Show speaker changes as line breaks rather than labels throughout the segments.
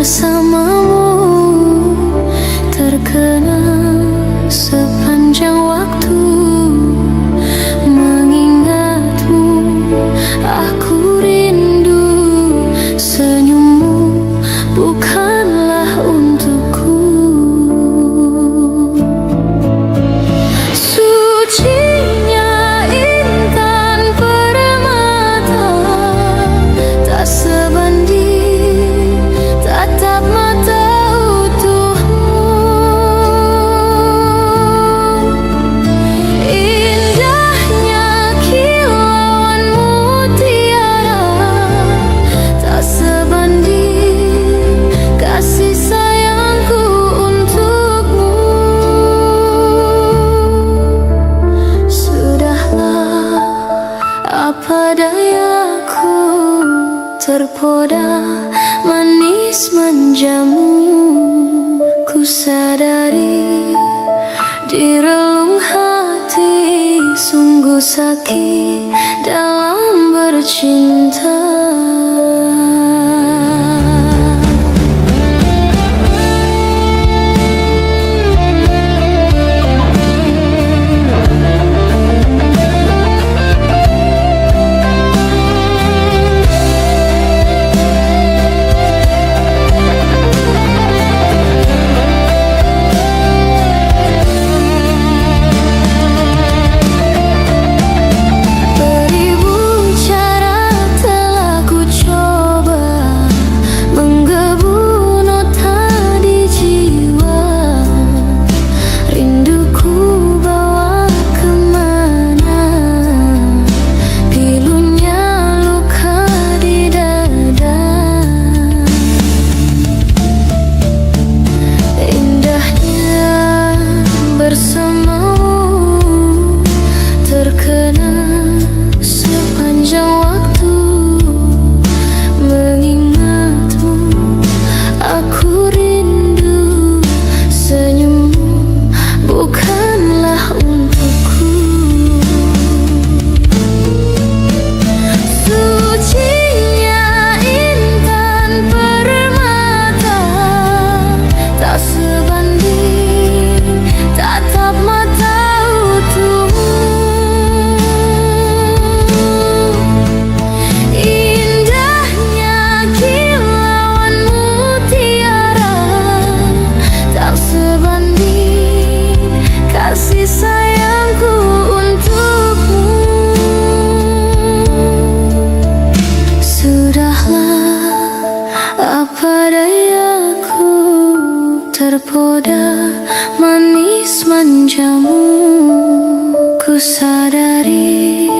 bersamamu terkenang sepanjang waktu. Mengingatmu aku rindu, senyummu bukanlah untukku. Sucinya intan permata, tak sebanding tatap mata utuhmu. Indahnya kilauan mutiara, tak sebanding kasih sayangku untukmu. Sudahlah, apa dayaku, terpoda manis manjamu. Ku sadari di relung hati, sungguh sakit dalam bercinta. Beribu cara telah ku coba menggebu nota di jiwa. Rinduku bawa kemana, pilunya luka di dada. Indahnya bersamamu terkenang sepanjang waktu. Mengingatmu aku rindu, senyummu bukanlah untukku. Sucinya intan permata, tak sebanding tatap mata utuhmu. Indahnya kilauan mutiara, tak sebanding kasih sayangku untukmu. Sudahlah, apa dayaku, terpoda manis manjamu. Ku sadari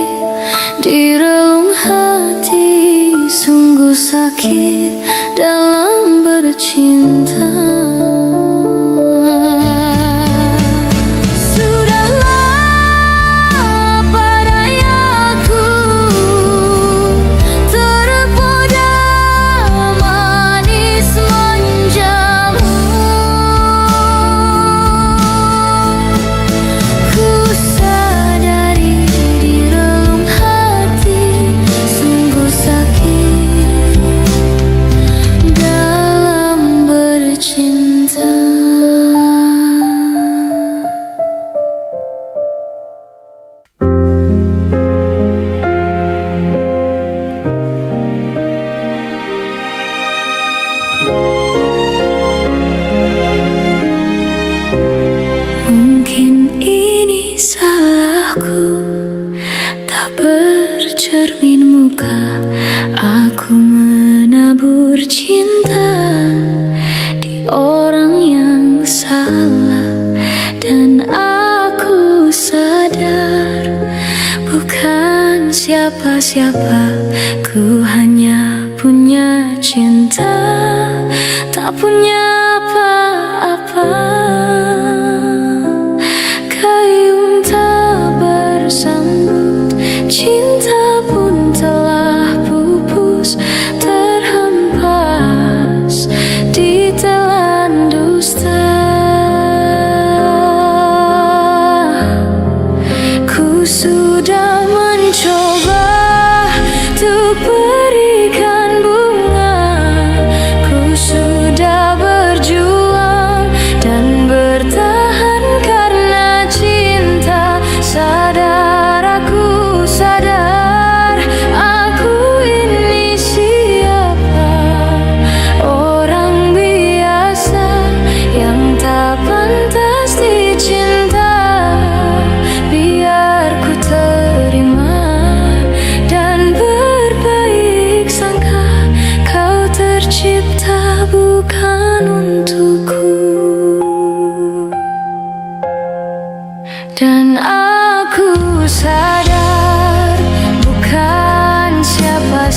di relung hati, sungguh sakit dalam bercinta. Sudahlah, apa dayaku, terpoda manis manjamu. Ku sadari di relung hati, sungguh sakit dalam bercinta. Mungkin ini salahku, tak bercermin muka. Aku menabur cinta di orang yang salah, dan aku sadar bukan siapa-siapa. Ku hanya punya cinta, tak punya apa-apa. Gayung tak bersambut, cinta pun telah pupus, terhempas di telan dusta. Ku sudah mencoba untuk berikan bunga, ku sudah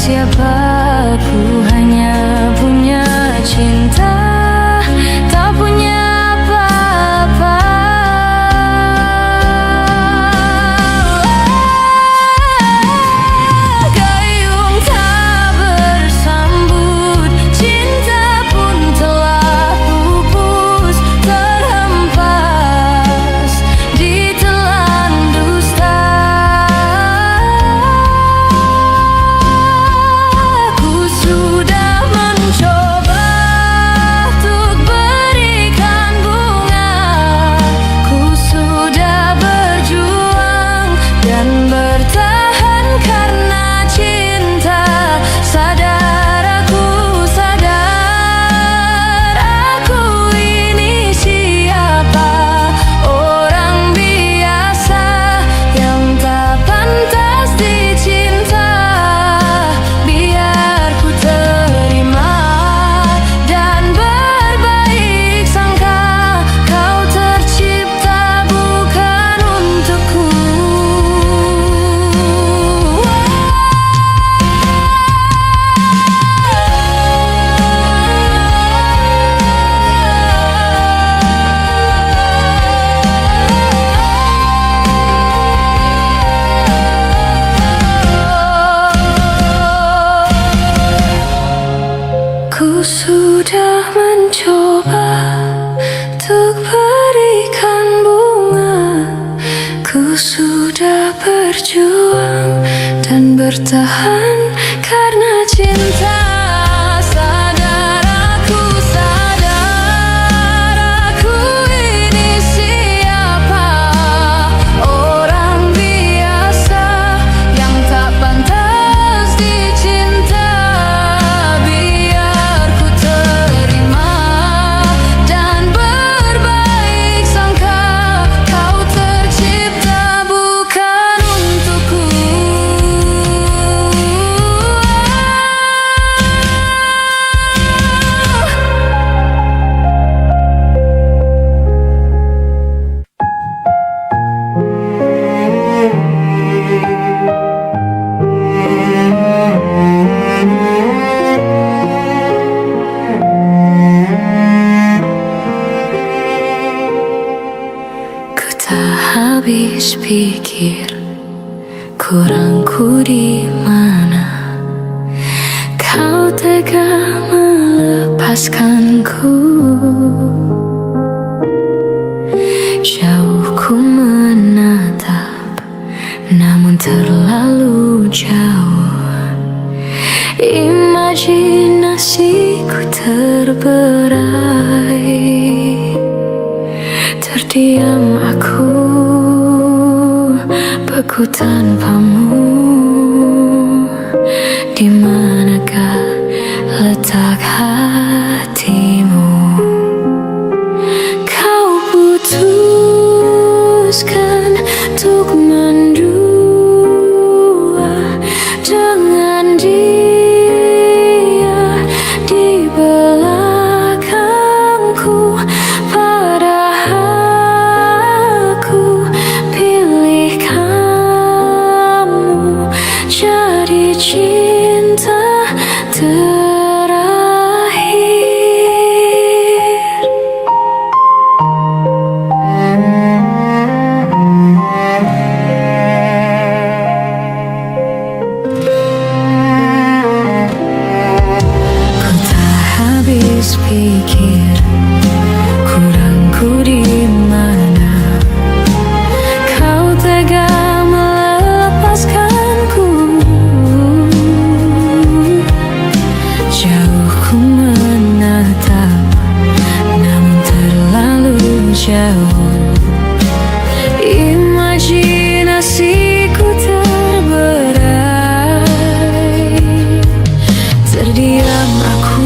siapa, ku hanya punya cinta, tak punya apa-apa. Gayung tak bersambut, cinta pun telah pupus, terhempas ditelan dusta. Ku sudah mencoba untuk berikan bunga, ku sudah berjuang dan bertahan karena cinta. Sadar aku, sadar aku ini siapa, orang biasa yang tak pantas dicinta. Biar ku terima dan berbaik sangka, kau tercipta bukan untukku. Ku sudah mencoba untuk berikan bunga, ku sudah berjuang dan bertahan karena cinta. Sadar aku, sadar aku ini siapa, orang biasa yang tak pantas dicinta. Biar ku terima dan berbaik sangka, kau tercipta bukan untukku. Ku tak habis pikir kurangku di mana, kau tega melepaskanku. Jauh ku menatap, namun terlalu jauh. Imajinasiku terberai. Terdiam aku, beku tanpamu. Di manakah letak hatimu? Kau putuskan untuk mendua dengan dia di belakangku. Padahal aku pilih kamu jadi cinta terakhir. Ku tak habis pikir kurangku di mana, kau tega melepaskanku. Jauh ku menatap, namun terlalu jauh. Imajinasiku terberai. Terdiam aku,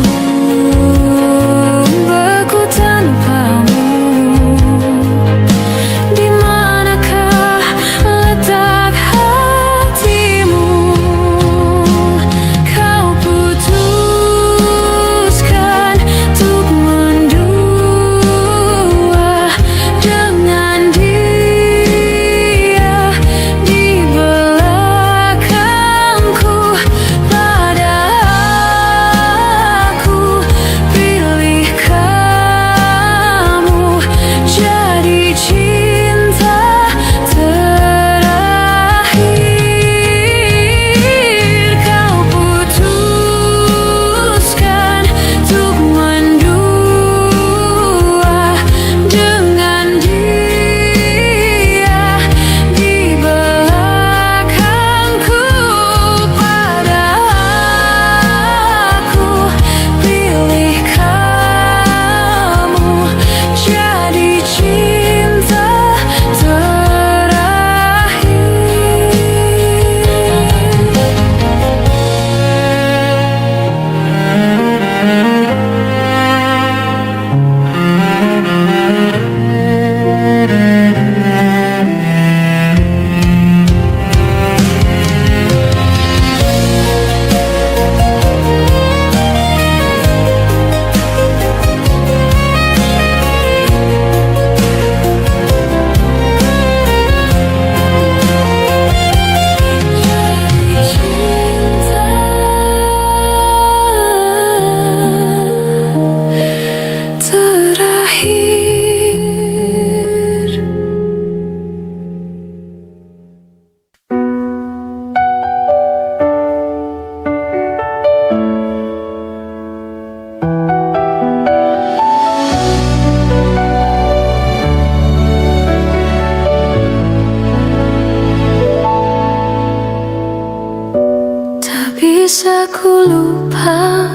bisa ku lupa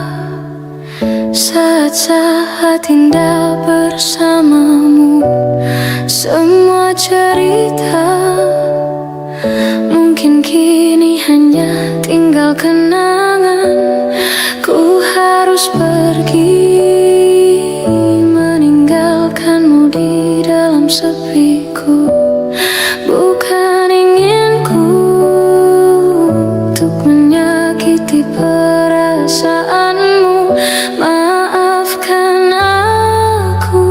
saat-saat indah bersamamu. Semua cerita mungkin kini hanya tinggal kenangan. Ku harus pergi meninggalkanmu di dalam sepiku. Bukan inginku untuk menyakiti perasaanmu. Maafkan aku.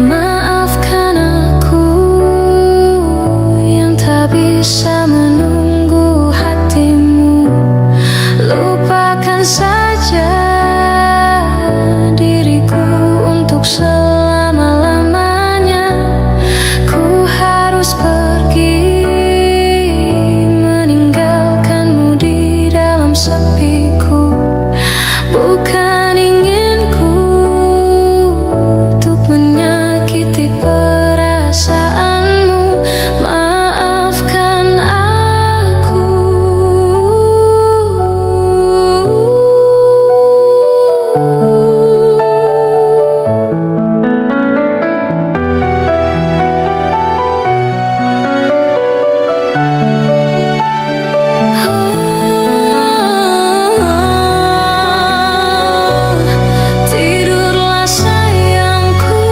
Maafkan aku yang tak bisa menunggu hatimu. Lupakan saja diriku untuk selama-lamanya. Ku harus pergi meninggalkanmu di dalam sepiku. Bukan inginku untuk menyakiti perasaanmu. Maafkan aku. Tidurlah sayangku,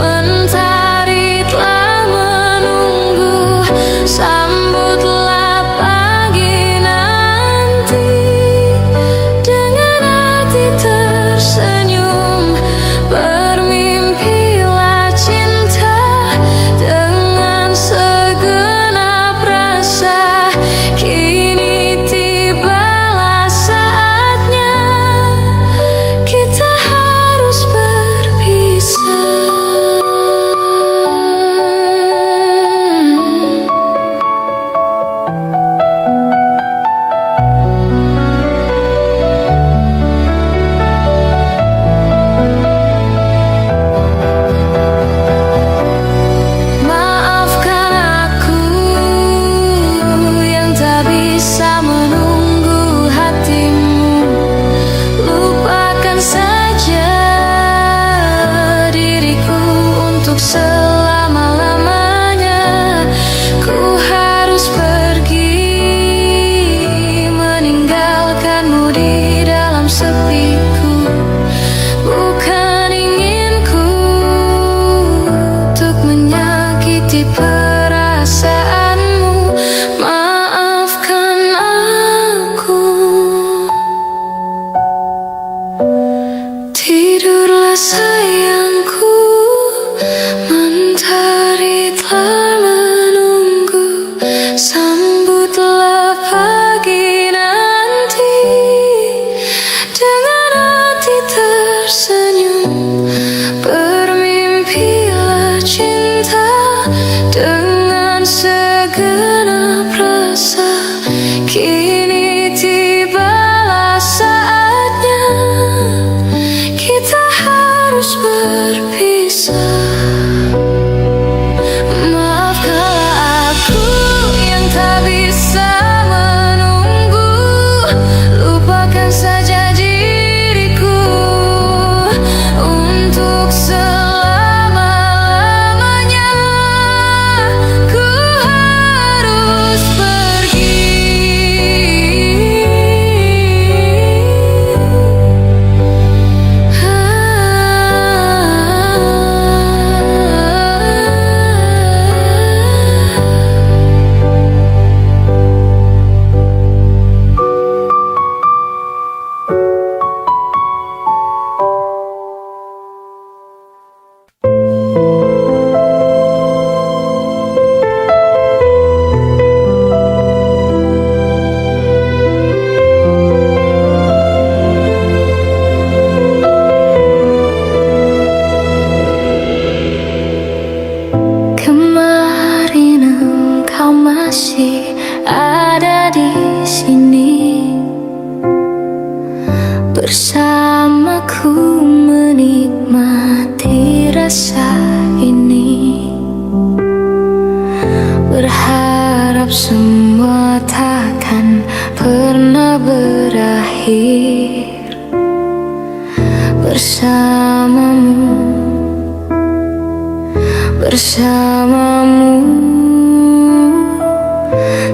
mentari telah menunggu. Sambutlah pagi nanti dengan hati tersenyum. Bermimpilah cinta dengan segenap rasa. Kini tibalah saatnya kita harus berpisah. Maafkan aku yang tak bisa menunggu hatimu. Lupakan saja diriku untuk selama-lamanya. Ku harus pergi meninggalkanmu di dalam sepiku. Bukan inginku untuk menyakiti perasaanmu. Maafkan aku. Tidurlah sayangku, mentari telah menunggu. Sambutlah pagi nanti dengan hati tersenyum. Bermimpilah cinta dengan segenap rasa. Kini tibalah saatnya kita harus berpisah. Maafkanlah aku yang tak bisa menunggu. Lupakan saja diriku untuk selama-lamanya. Ku harus pergi. bersamaku menikmati rasa ini. Berharap semua takkan pernah berakhir bersamamu, bersamamu.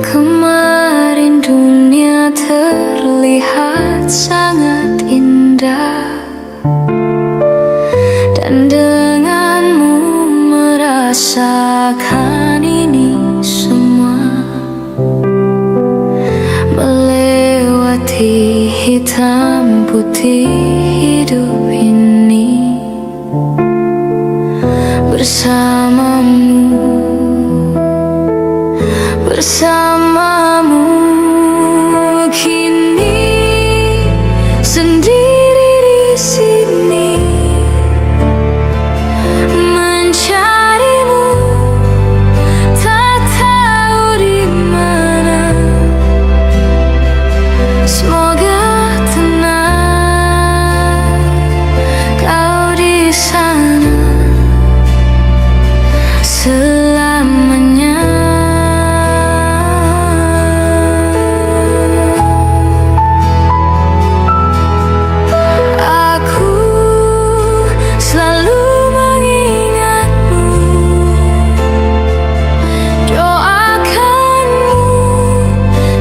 Kemarin dunia terlihat sangat indah, dan denganmu merasakan ini semua. Melewati hitam putih hidup ini bersamamu, bersamamu. Kini sendiri di sini mencarimu, tak tahu di mana. Semoga tenang kau di sana selamanya. Aku selalu mengingatmu, doakanmu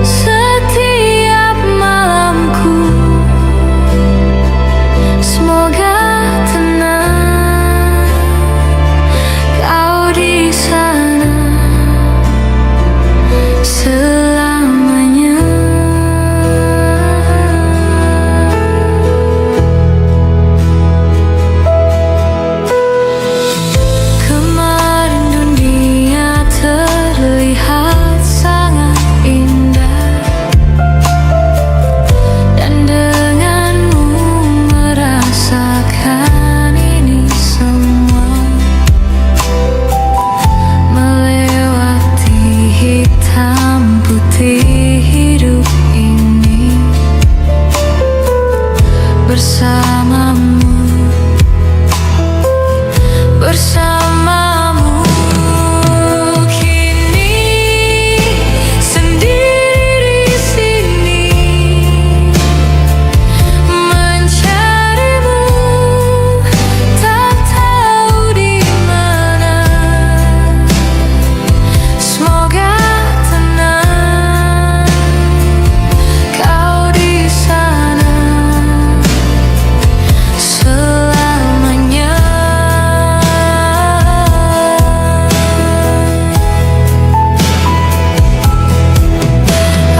setiap malamku. Semoga tenang kau di sana selamanya. Kemarin dunia terlihat sangat indah, dan denganmu merasakan ini semua. Melewati hitam putih hidup ini bersamamu, bersamamu. Kini sendiri di sini mencarimu, tak tahu di mana. Semoga tenang kau di sana selamanya.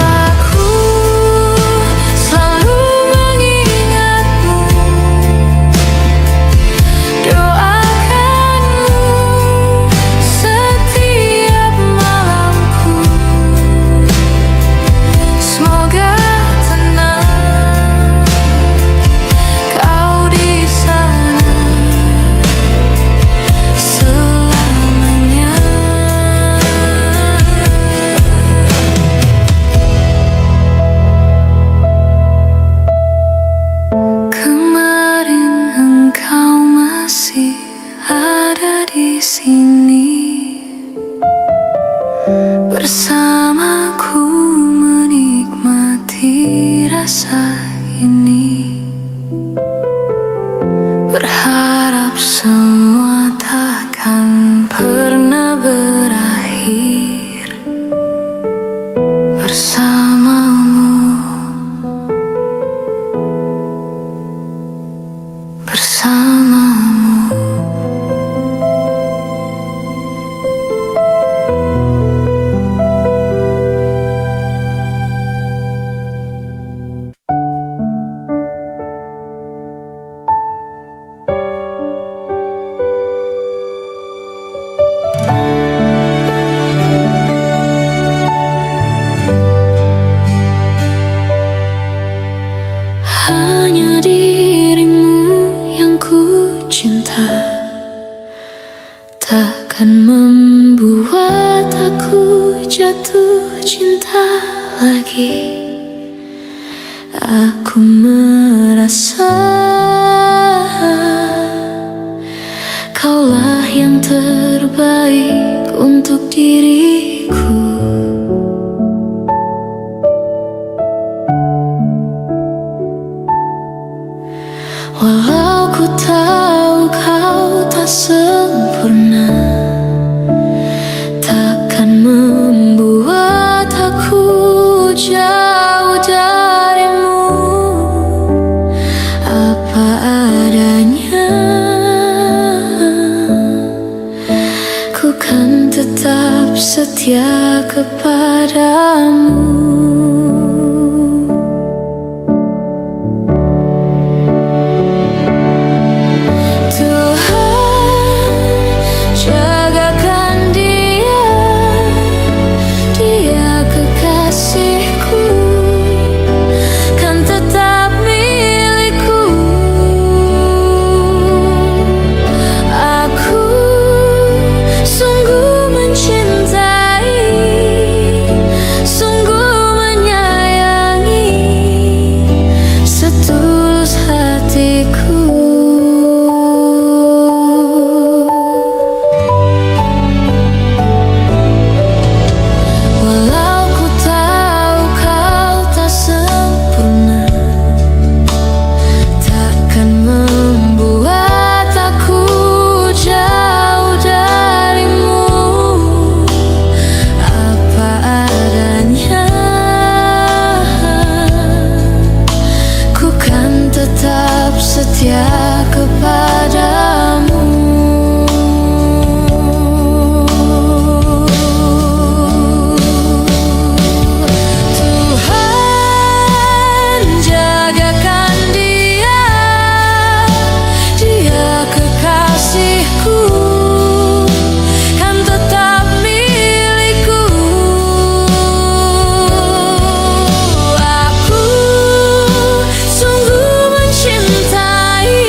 Aku selalu mengingatmu, doakanmu setiap malamku. Semoga tenang kau di sana selamanya. Kemarin engkau masih ada di sini bersamaku, menikmati rasa ini. Berharap semua takkan pernah berakhir bersamamu, bersamamu. Hanya dirimu yang ku cinta, takkan membuat aku jatuh cinta lagi. Aku merasa kaulah yang terbaik untuk diriku. setia kepadamu. Setia kepadamu. Tuhan jagakan dia, dia kekasihku, kan tetap milikku. Aku sungguh mencintai,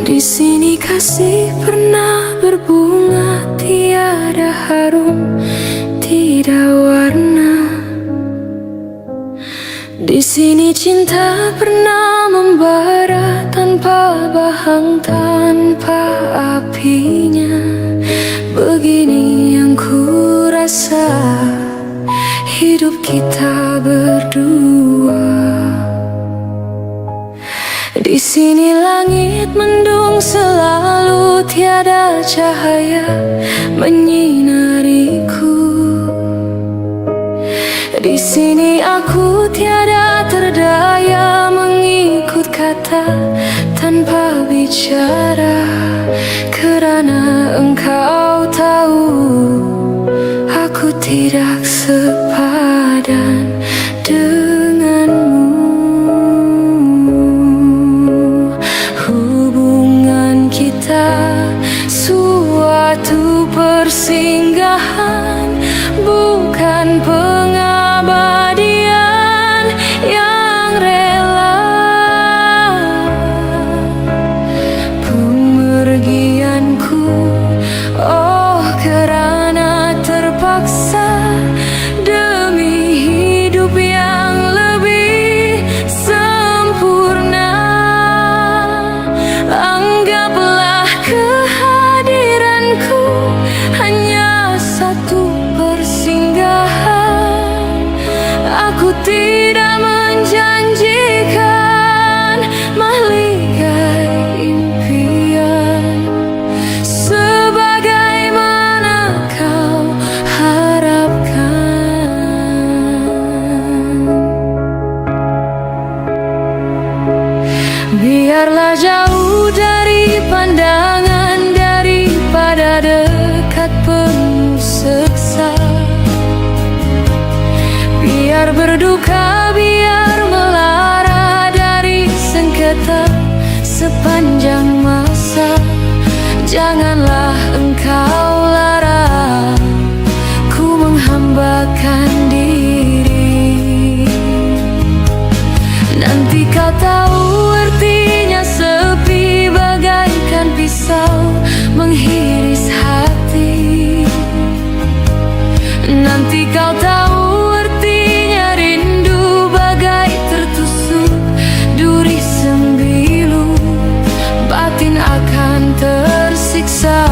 Di sini kasih pernah berbunga, tiada harum, tidak warna. Di sini cinta pernah membara tanpa bahang, tanpa apinya. Begini yang ku rasa hidup kita berdua. Di sini langit mendung selalu, tiada cahaya menyinariku. Di sini aku tiada terdaya mengikut kata tanpa bicara, kerana engkau tahu aku tidak sepadan denganmu. Hubungan kita suatu persinggahan, bukan pengabadian yang rela. Pemergianku, oh kerana terpaksa biar berduka, biar melara dari sengketa sepanjang masa. Janganlah engkau larang ku menghambakan diri. Nanti kau tahu artinya sepi bagaikan pisau menghiris hati. Nanti kau tahu artinya rindu bagai tertusuk duri sembilu. Batin akan tersiksa,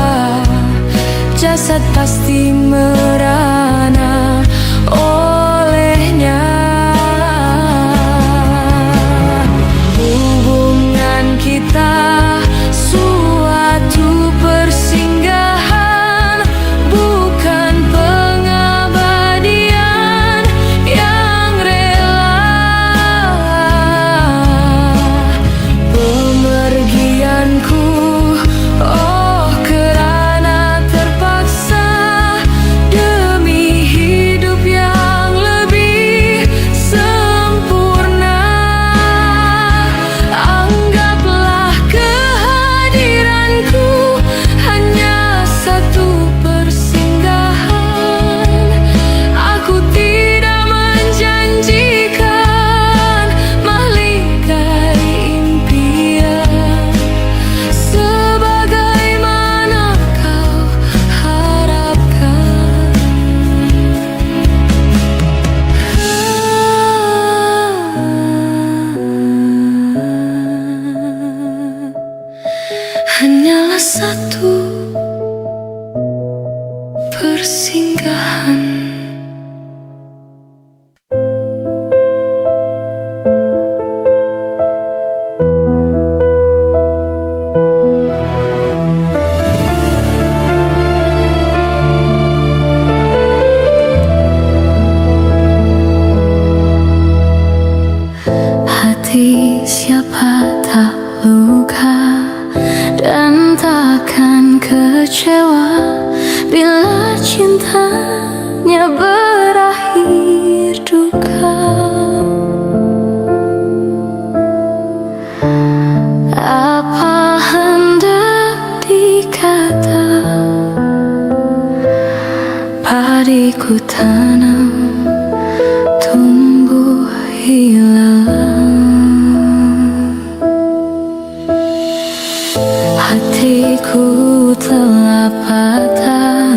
jasad pasti merana olehnya. Hubungan kita suatu persinggahan, bukan pengabadian yang rela. Pemergianku, oh kerana terpaksa, demi hidup yang lebih sempurna. Anggaplah kehadiranku hanya satu persinggahan. Aku tidak menjanjikan mahligai impian sebagaimana kau harapkan. Hanyalah satu persinggahan. Hati siapa tak luka dan takkan kecewa bila cintanya berakhir duka. Apa hendak dikata, padiku tanam tumbuh hilang. Hatiku telah patah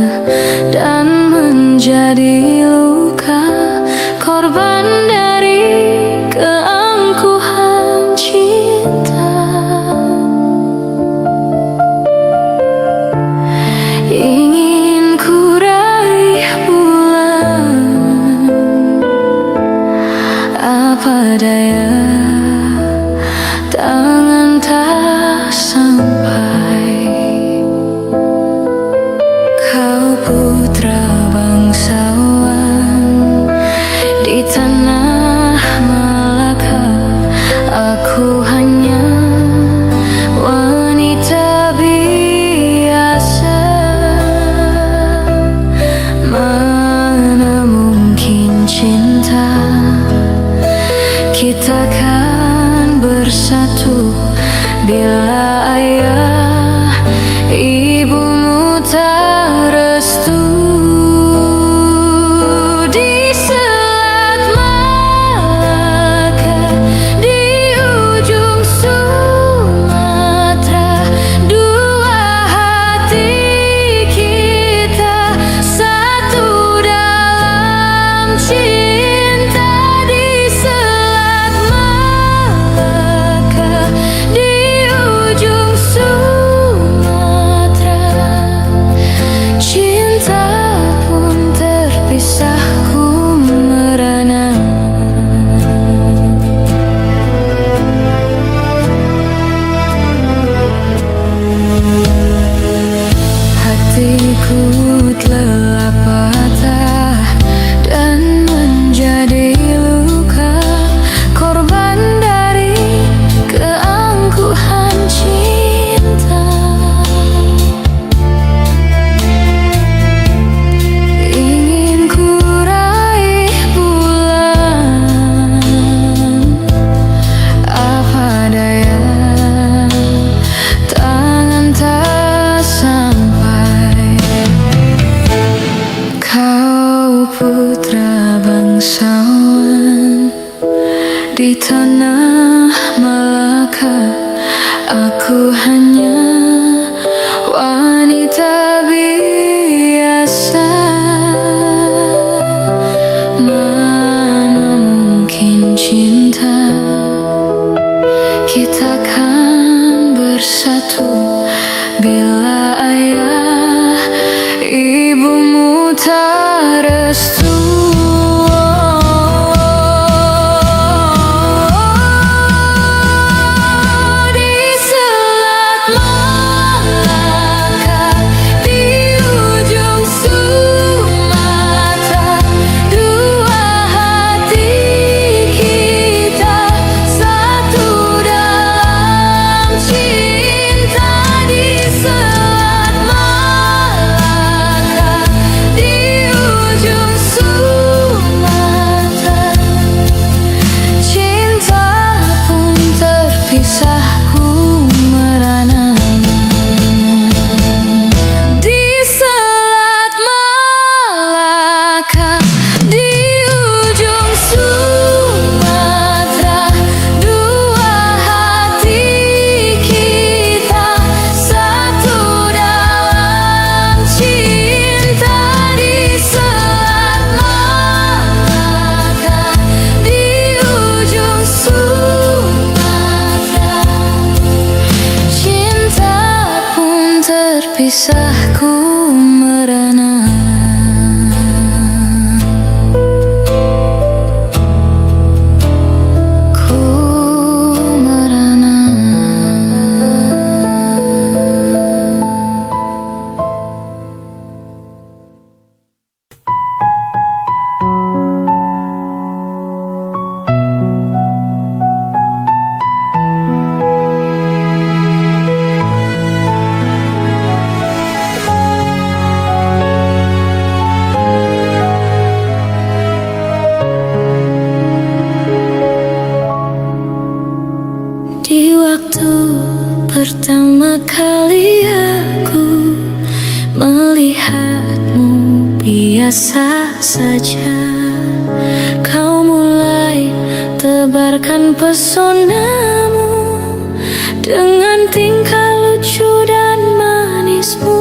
dan menjadi luka, korban dari keangkuhan cinta. Ingin ku raih bulan, apa putra bangsawan di tanah Malaka. Aku hanya wanita biasa. Mana mungkin cinta kita kan bersatu bila ayah ibumu tak restu. Terpisahku merana. Ku merana. Di waktu pertama kali aku melihatmu biasa saja, kau mulai tebarkan pesonamu dengan tingkah lucu dan manismu.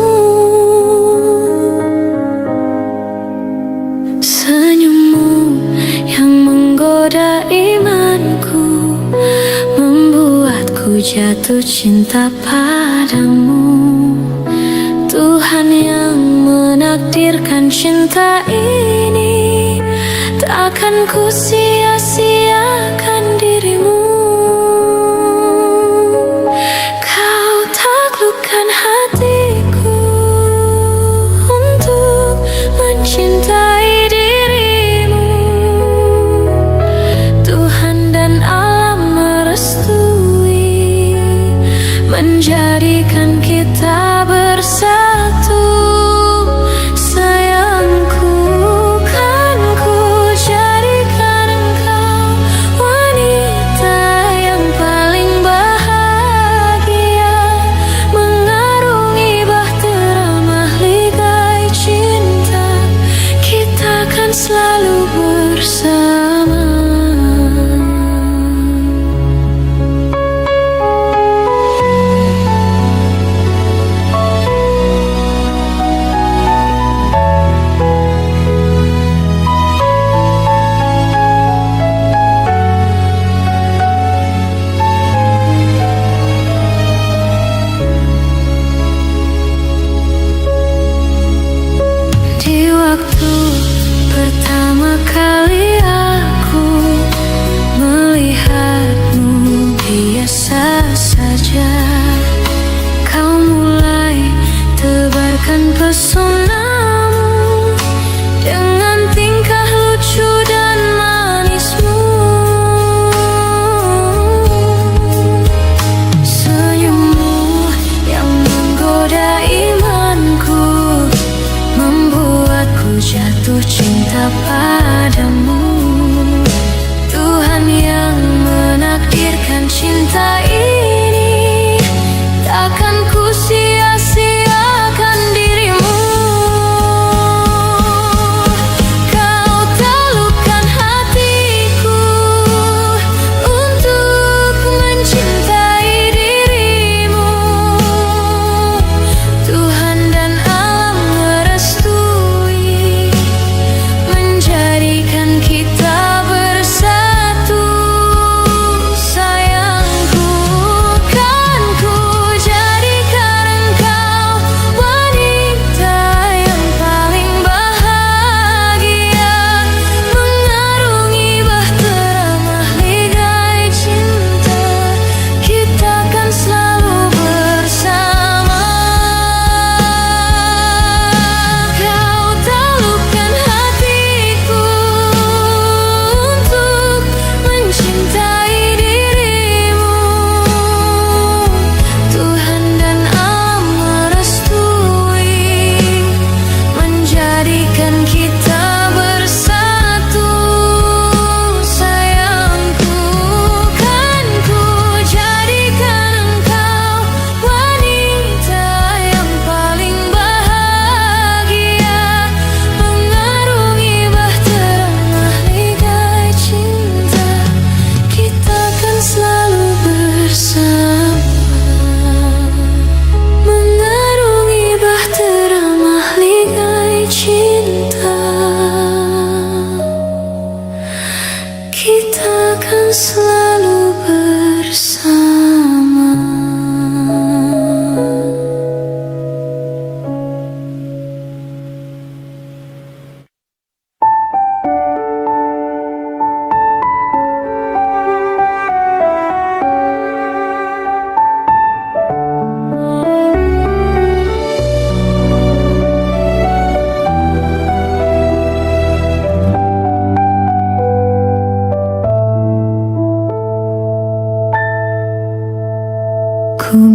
Senyummu yang menggoda imanku membuatku jatuh cinta padamu. Tuhan yang menakdirkan cinta ini, takkan ku sia-siakan dirimu. Kau taklukkan hatiku untuk mencintai dirimu. Tuhan dan alam merestui menjadikan kita bersatu. Sayangku, kan ku jadikan engkau wanita yang paling bahagia, mengarungi bahtera mahligai cinta. Kita kan selalu bersama. Di waktu pertama kali aku melihatmu biasa saja, kau mulai tebarkan pesonamu dengan tingkah lucu dan manismu. Senyummu yang menggoda imanku membuatku jatuh cinta padamu. Tuhan yang menakdirkan cinta ini, takkan ku sia-siakan dirimu.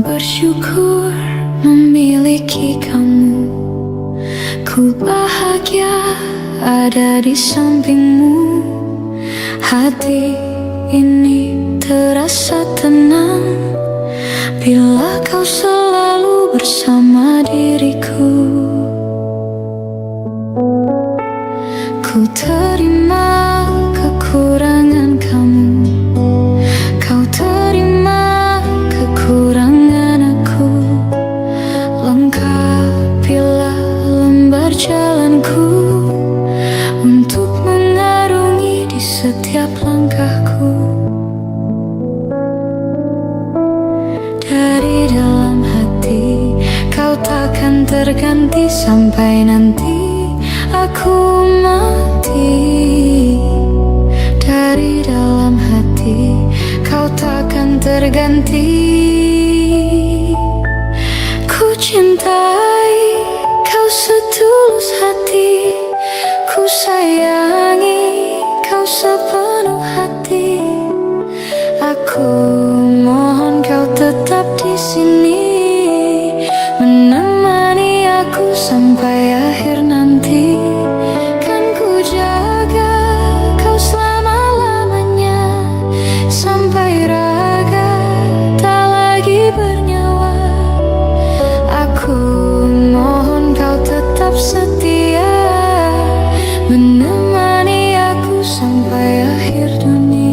bersyukur memiliki kamu. Ku bahagia ada di sampingmu. Hati ini terasa tenang bila kau selalu bersama diriku. Ku terima kekurangan kamu, kau terima kekurangan aku. Lengkapilah lembar jalanku untuk mengarungi di setiap langkahku. Dari dalam hati kau takkan terganti sampai nanti aku mati. Dari dalam hati kau takkan terganti. Ku cintai kau setulus hati, ku sayangi kau sepenuh hati. Aku mohon kau tetap di sini, menemani aku sampai akhir nanti. Kan ku jaga kau selama-lamanya, sampai raga tak lagi bernyawa. Aku mohon kau tetap setia, menemani aku sampai akhir dunia.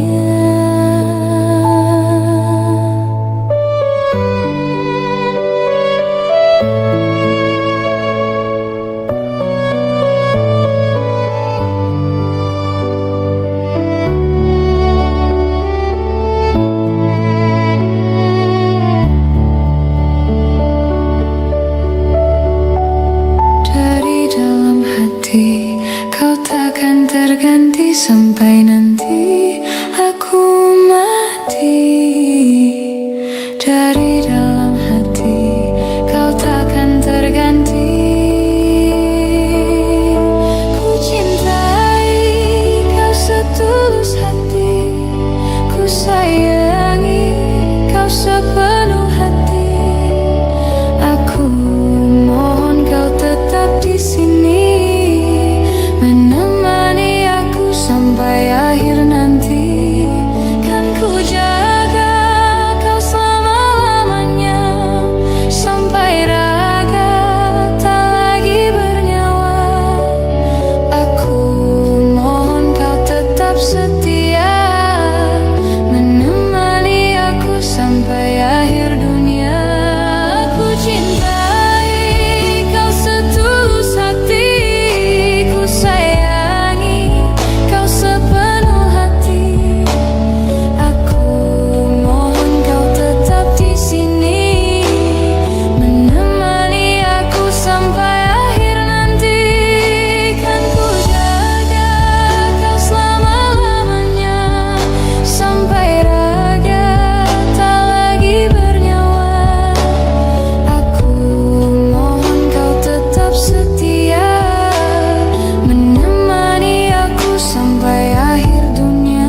Kau takkan terganti sampai nanti aku mati. Dari dalam hati kau takkan terganti. Ku cintai kau setulus hati, ku sayangi kau sepenuh hati. Aku mohon kau tetap di sini, menemani aku sampai akhir nanti. Kan ku jaga kau selama-lamanya, sampai raga tak lagi bernyawa. Aku mohon kau tetap setia, menemani aku sampai akhir dunia. Aku cintai kau setulus hati, ku sayangi kau sepenuh hati. Aku mohon kau tetap di sini, menemani aku sampai akhir nanti. Kan ku jaga kau selama-lamanya, sampai raga tak lagi bernyawa. Aku mohon kau tetap setia, menemani aku sampai akhir dunia.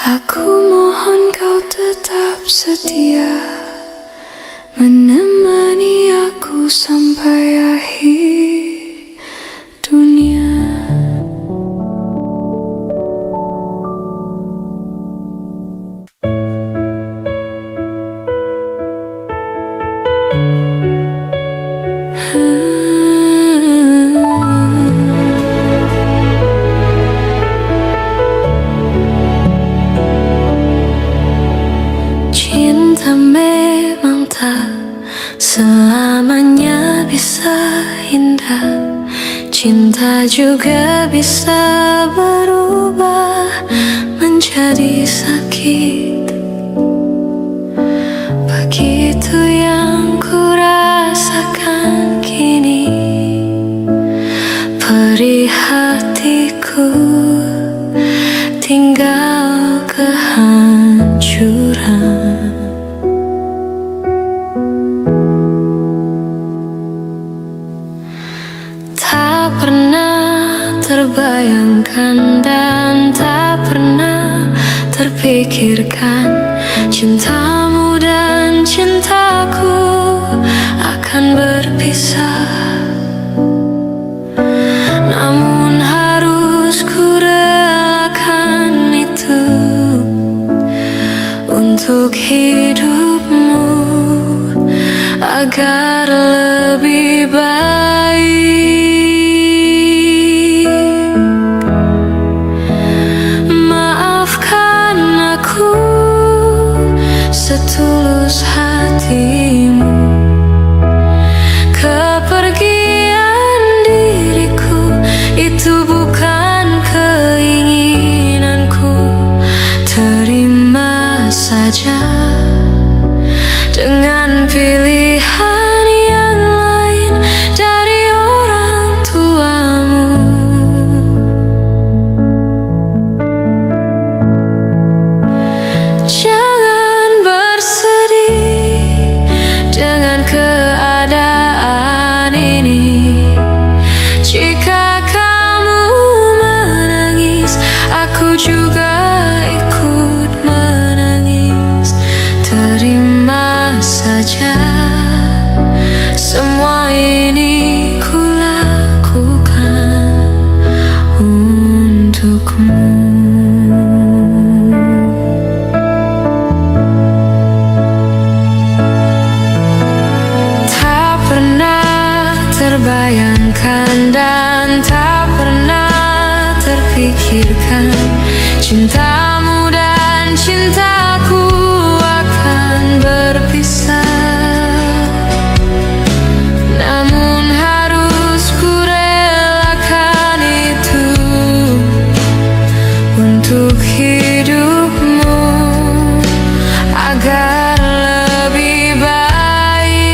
Aku mohon kau tetap setia, menemani aku sampai akhir dunia. Cinta memang tak selamanya bisa indah. Cinta juga bisa berubah menjadi sakit. Begitu yang ku rasakan kini, perih hatiku tinggal kehancuran. Tak pernah terbayang terbayangkan dan tak pernah terpikirkan, cintamu dan cintaku akan berpisah. Namun harus ku relakan itu untuk hidupmu agar lebih baik. Maafkan aku setulus hatimu, kepergian diriku itu bukan keinginanku. Terima saja dengan pilihan yang lain dari orang tuamu. Jangan bersedih dengan keadaan ini. Jika kamu menangis, aku juga ikut menangis. Terima saja semua ini ku lakukan untukmu. Tak pernah terbayangkan dan tak pernah terpikirkan, cintamu dan cintaku akan berpisah. Namun harus ku relakan itu untuk hidupmu agar lebih baik.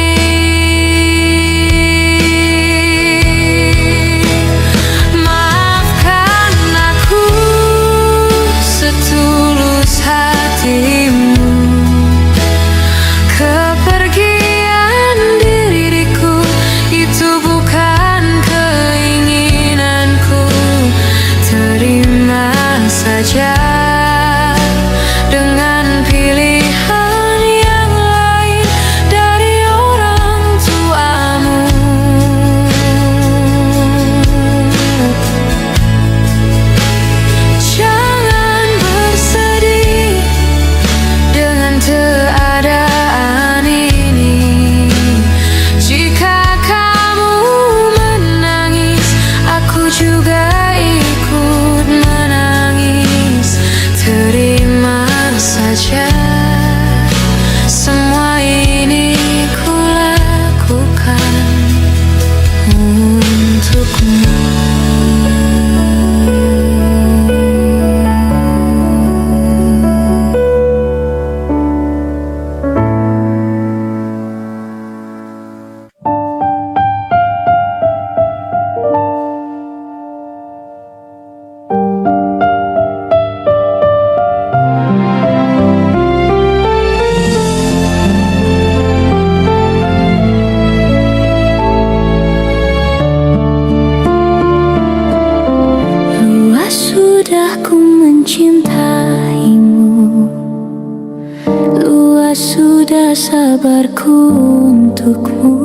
Maafkan aku setulus hatimu, kepergian diriku itu bukan keinginanku. Terima saja dengan pilihan yang lain dari orang tuamu. Jangan bersedih dengan keadaan ini. Jika kamu menangis, aku juga ikut menangis. Terima saja semua ini ku lakukan untukmu. Luas sudah ku mencintaimu, luas sudah sabarku untukmu.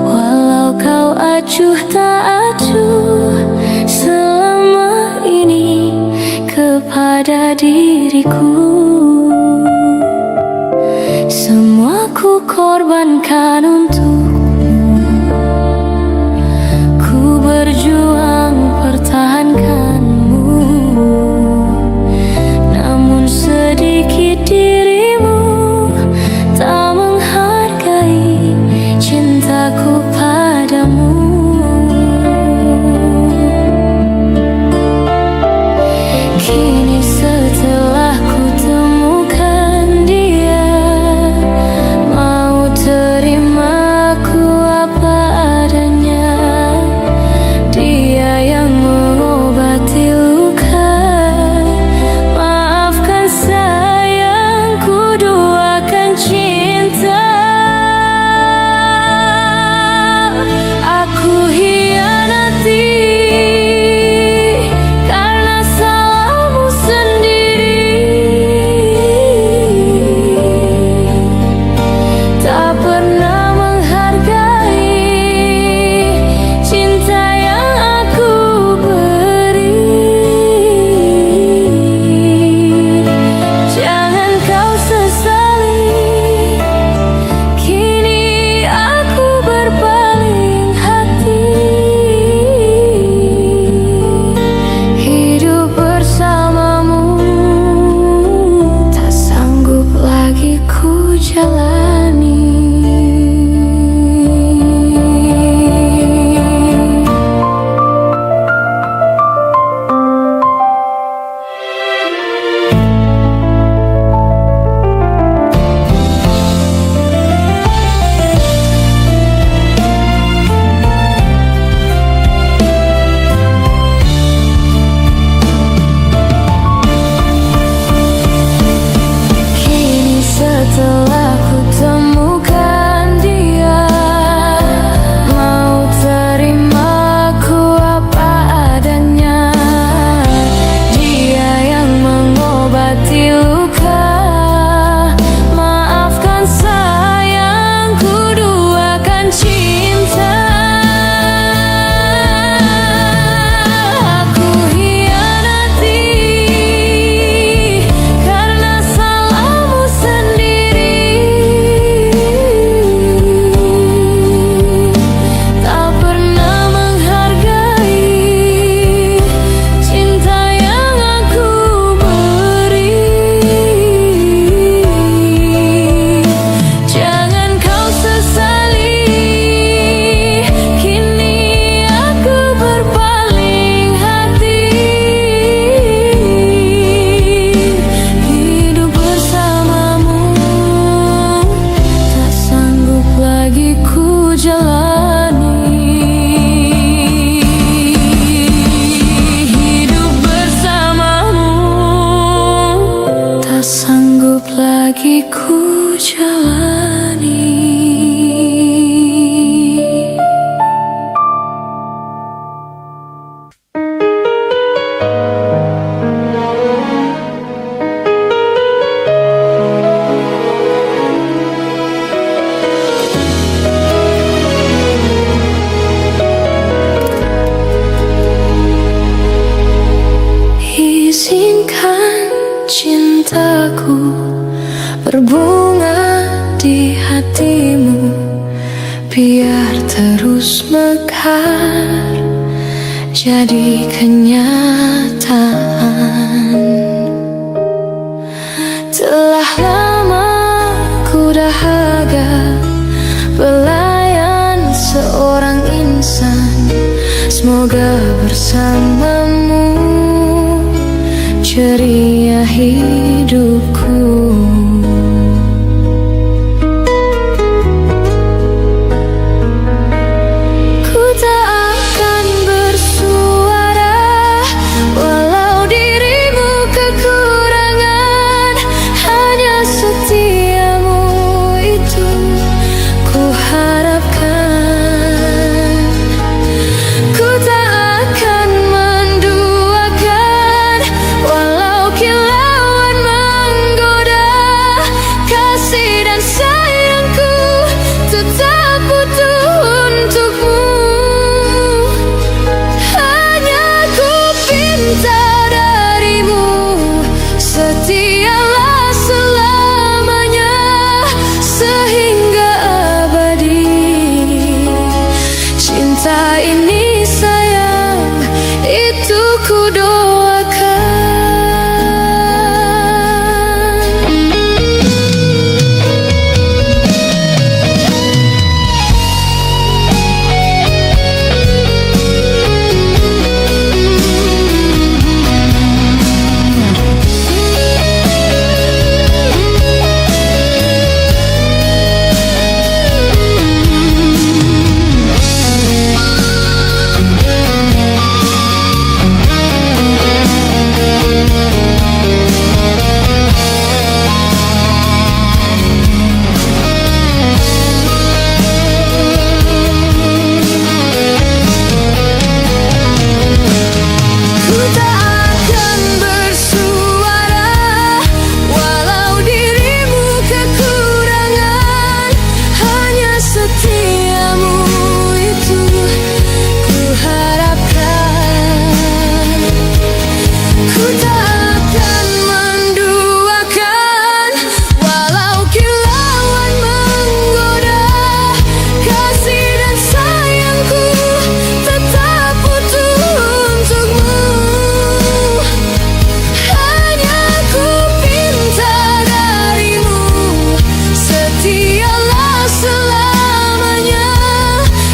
Walau kau acuh tak acuh selama ini kepada diriku, semua ku korbankan untukmu. Ku berjuang pertahankanmu, namun sedikit dirimu tak menghargai cintaku padamu. Kini setelah ku temukan dia, mau terima ku jalani. Izinkan cintaku berbunga di hatimu, biar terus mekar jadi kenyataan. Telah lama ku dahaga pelayan seorang insan, semoga bersamamu ceria hidupku. Ku tak akan bersuara walau dirimu kekurangan, hanya setiamu itu ku harapkan. Ku tak akan menduakan walau kilauan menggoda, kasih dan sayangku tetap butuh untukmu. Hanya ku pinta darimu, setialah selamanya sehingga abadi. Cinta ini sayang, itu ku doakan. Ku tak akan bersuara walau dirimu kekurangan, hanya setiamu itu ku harapkan. Ku tak akan menduakan walau kilauan menggoda, kasih dan sayangku tetap butuh untukmu. Hanya ku pinta darimu, setialah selamanya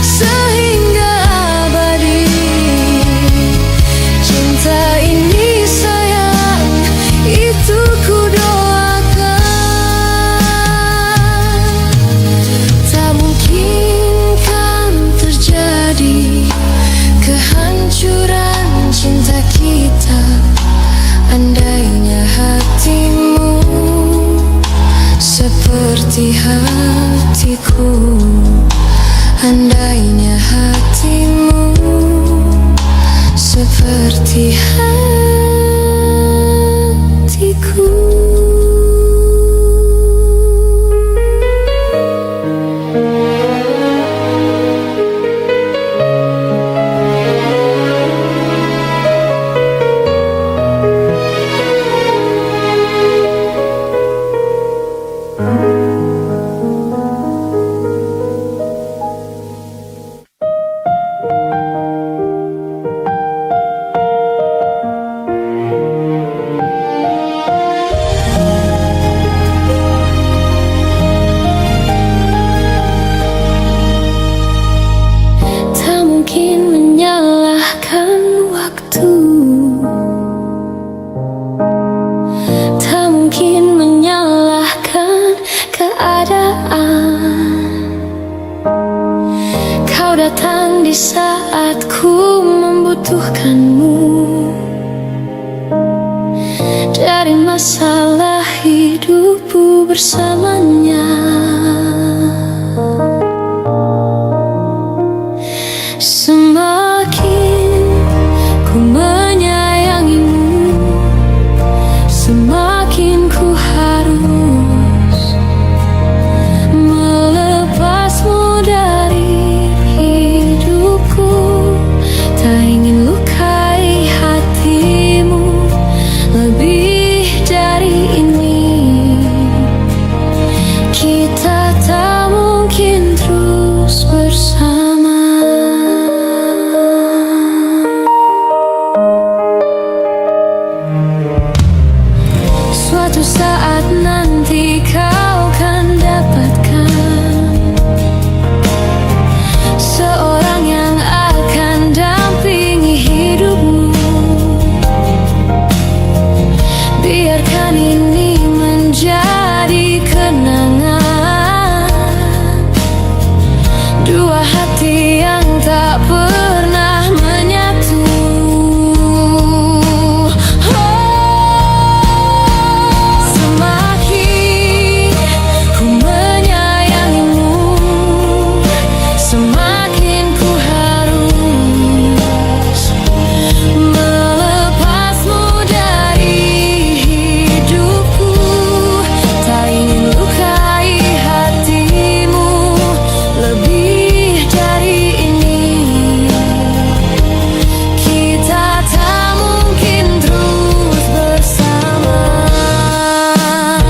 sehingga abadi. Cinta ini sayang, itu ku doakan. Tak mungkin kan terjadi kehancuran cinta kita, andainya hatimu seperti hatiku. Andainya hatimu seperti hatiku. Tak mungkin menyalahkan waktu, tak mungkin menyalahkan keadaan. Kau datang di saat ku membutuhkanmu. Dari masalah hidupku bersamanya. Semakin ku menyayangimu, semakin ku harus melepasmu dari hidupku. Tak ingin lukai hatimu lebih dari ini. Kita tak mungkin terus bersama. Suatu saat nanti kau akan dapatkan seorang yang akan dampingi hidupmu. Biarkan ini menjadi kenangan dua hati yang tak pernah menyatu. Semakin ku menyayangimu, semakin ku harus melepasmu dari hidupku. Tak ingin lukai hatimu lebih dari ini. Kita tak mungkin terus bersama.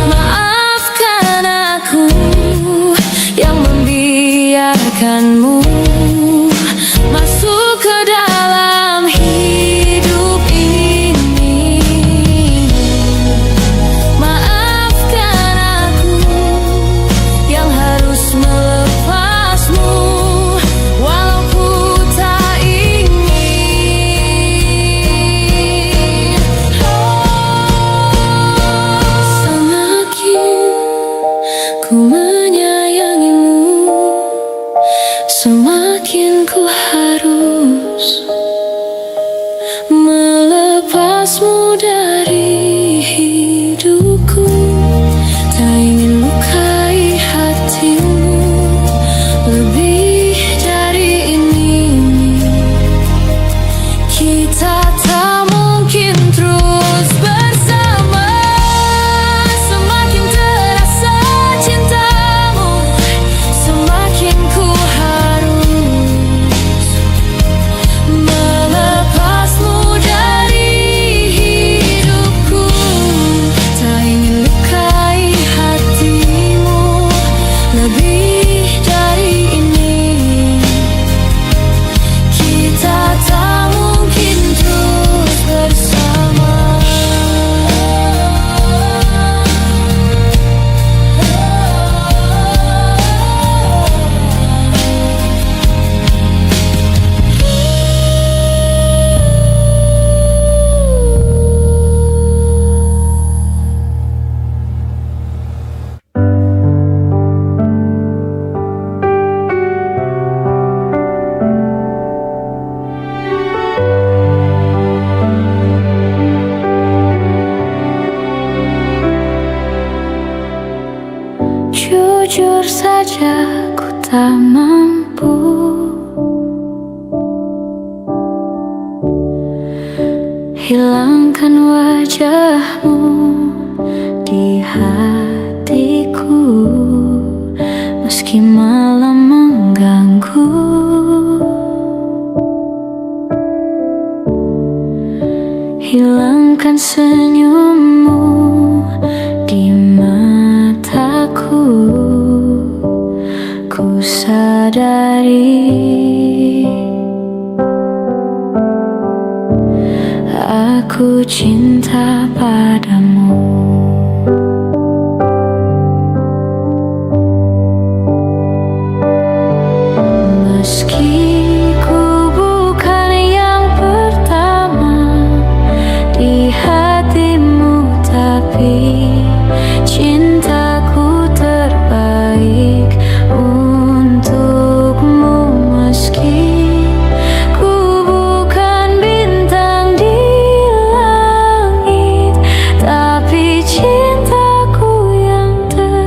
Maafkan aku yang membiarkanmu masuk ke dalam hidup ini. Maafkan aku yang harus melepasmu walau ku tak ingin. Semakin ku menyayangimu, semakin ku harus melepasmu dari hidupku. Tak ingin lukai hatimu lebih dari ini. Kita tak mungkin terus bersama. Semakin terasa cintamu, semakin ku harus melepasmu dari hidupku. Tak ingin lukai hatimu lebih dari ini. Kita tak mungkin terus bersama. Jujur saja ku tak mampu hilangkan wajahmu di hatiku. Meski malam mengganggu, hilangkan senyummu di mataku. Ku sadari aku cinta padamu. Meski ku bukan yang pertama di hatimu, tapi cintaku terbaik untukmu. Meski ku bukan bintang di langit, tapi cintaku yang terbaik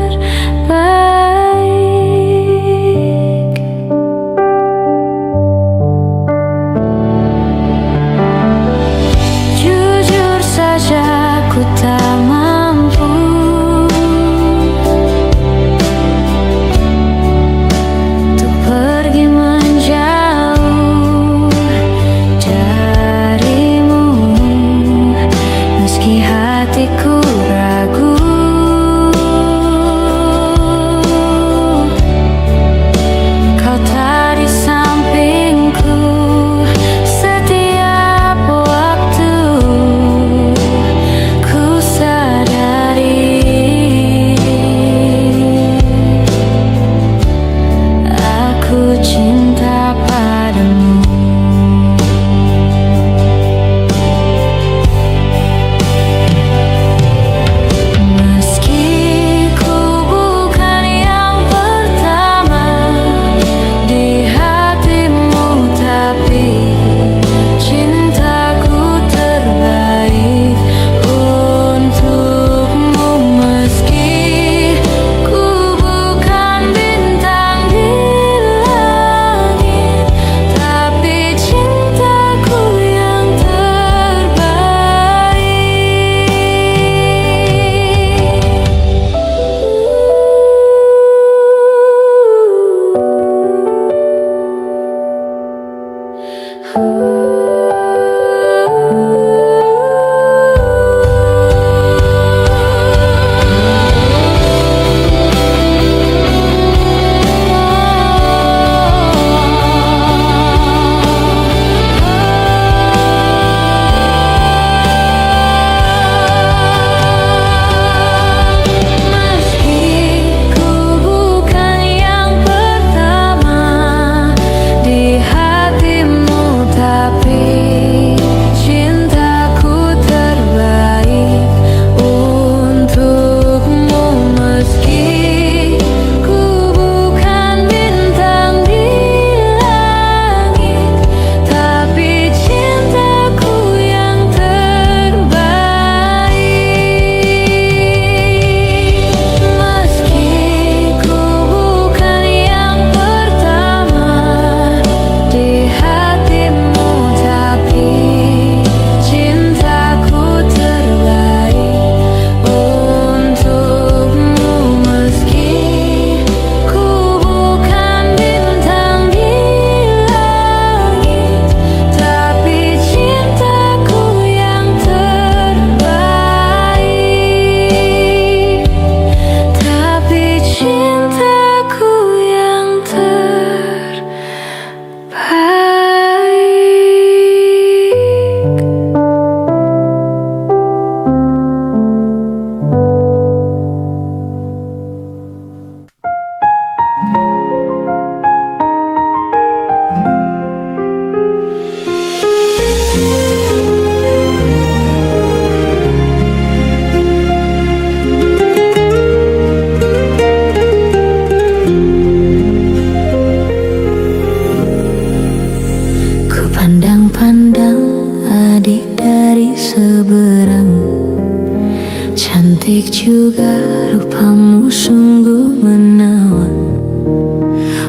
juga rupamu sungguh menawan.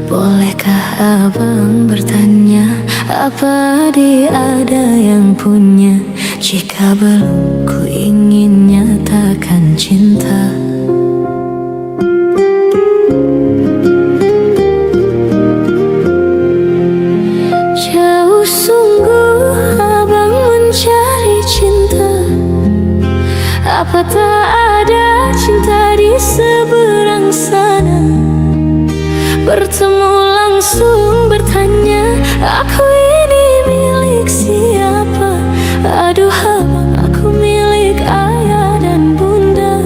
Bolehkah abang bertanya, apa dia ada yang punya? Jika belum, ku ingin nyatakan cinta. Jauh sungguh abang mencari cinta. Apa tak ada cinta di seberang sana? Bertemu langsung bertanya, aku ini milik siapa? Aduh abang, aku milik ayah dan bunda.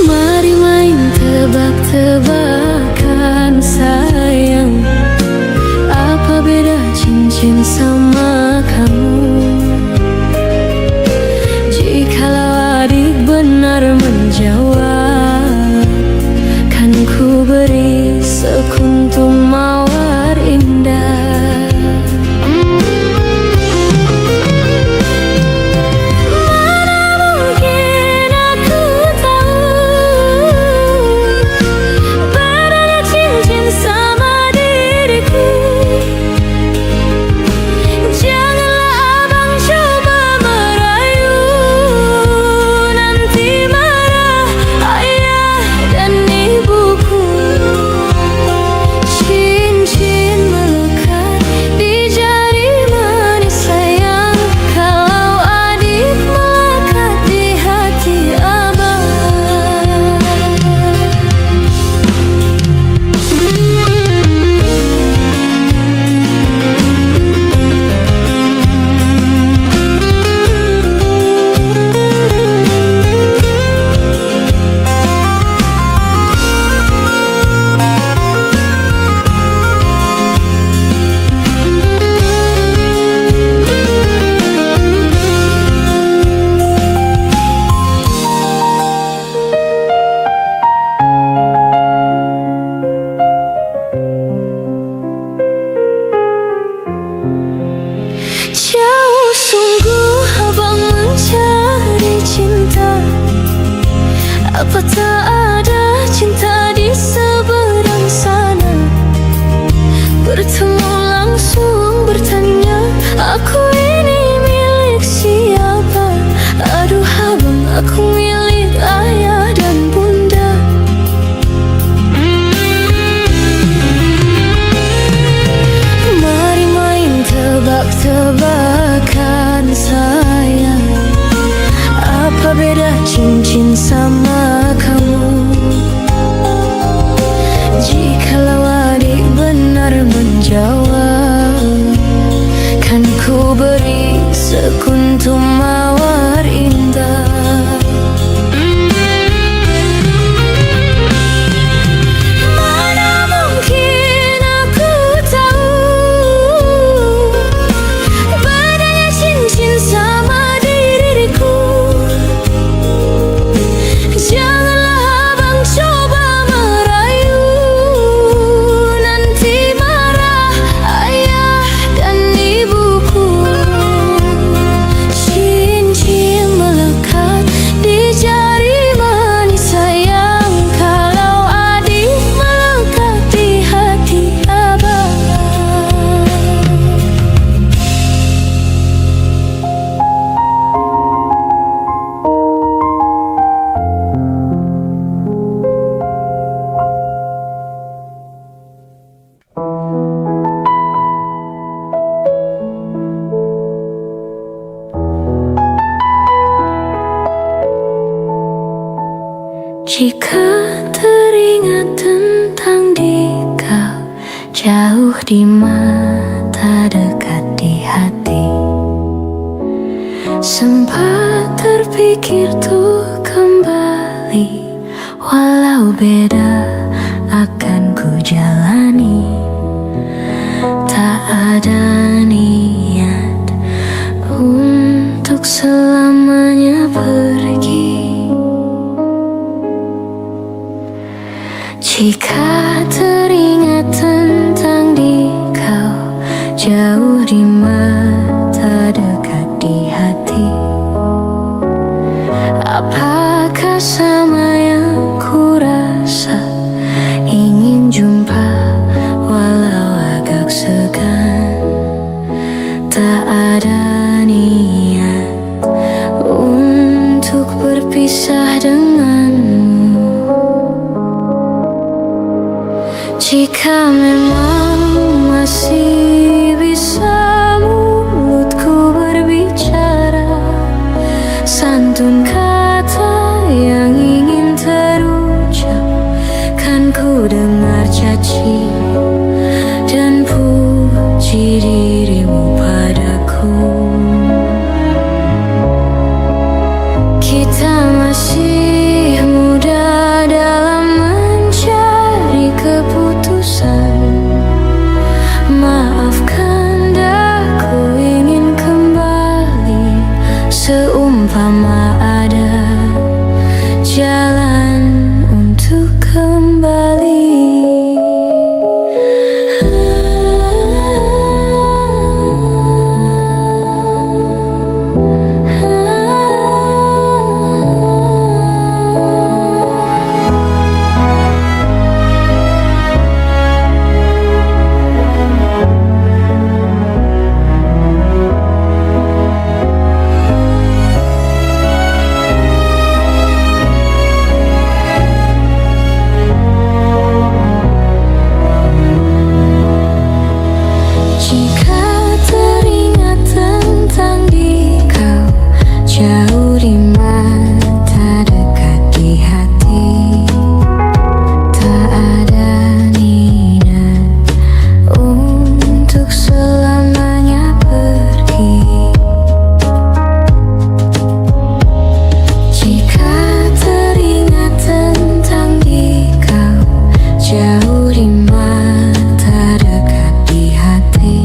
Mari main tebak-tebakan sayang, apa beda cincin sama kamu? Jikalau adik benar menjawab, kan ku beri sekuntum mawar indah. Mana mungkin aku tahu bedanya cincin sama diriku. Janganlah abang coba merayu, nanti marah ayah dan ibuku. Cincin melekat di jari manis sayang, kalau adik melekat di hati abang. Jauh sungguh abang mencari cinta. Apa tak ada cinta di seberang sana? Bertemu langsung bertanya, aku ini milik siapa? Aduh abang, aku milik ayah dan bunda. Mari main tebak-tebakan sayang, apa beda cincin sama kamu? Jikalau adik benar menjawab, kan ku beri sekuntum mawar indah. Mana mungkin aku tahu bedanya cincin sama diriku. Janganlah abang coba merayu, nanti marah ayah dan ibuku. Cincin melekat di jari manis sayang, kalau adik melekat di hati abang. Jika teringat tentang dikau, jauh di mata dekat di hati, sempat terpikir tuh kembali, walau beda akan ku jalani. Tak ada niat untuk selamanya pergi. Jika teringat Jauh di mata, dekat di hati. Apakah sama yang ku rasa? Ingin jumpa walau agak segan. Tak ada niat untuk berpisah denganmu. Jika memang masih bisa mulutku berbicara, santun kata yang ingin terucap, kan ku dengar caci dan puji dirimu padaku. Kita masih muda dalam mencari keputusan. Maafkan aku ingin kembali, seumpama ada jalan untuk kembali. Jauh di mata, dekat di hati. Tak ada niat untuk selamanya pergi. Jika teringat tentang dikau, jauh di mata, dekat di hati.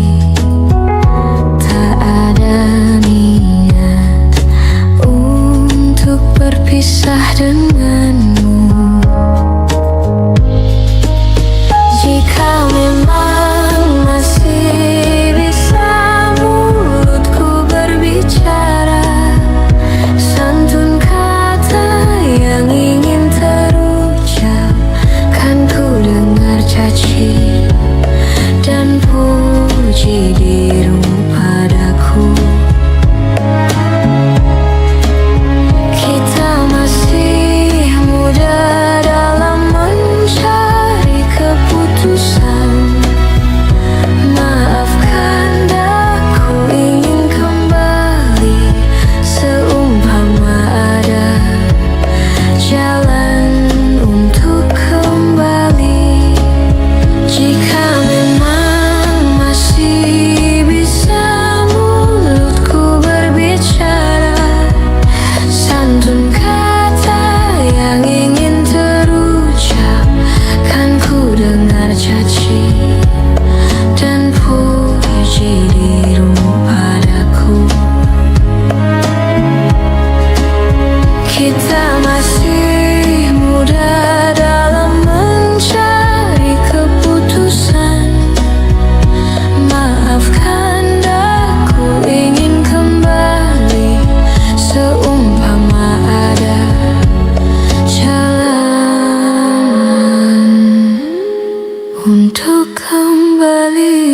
Tak ada niat untuk berpisah denganmu. Jika memang masih bisa mulutku berbicara, santun kata yang ingin terucap, kan ku dengar caci dan puji dirimu padaku. Kita masih muda dalam mencari keputusan. Maafkan aku ingin kembali, seumpama ada jalan untuk kembali. Jika memang masih bisa mulutku berbicara, santun kata yang ingin terucap, kan ku dengar caci dan puji dirimu padaku. Kita masih muda dalam mencari keputusan. Maafkan aku ingin kembali, seumpama ada jalan untuk kembali.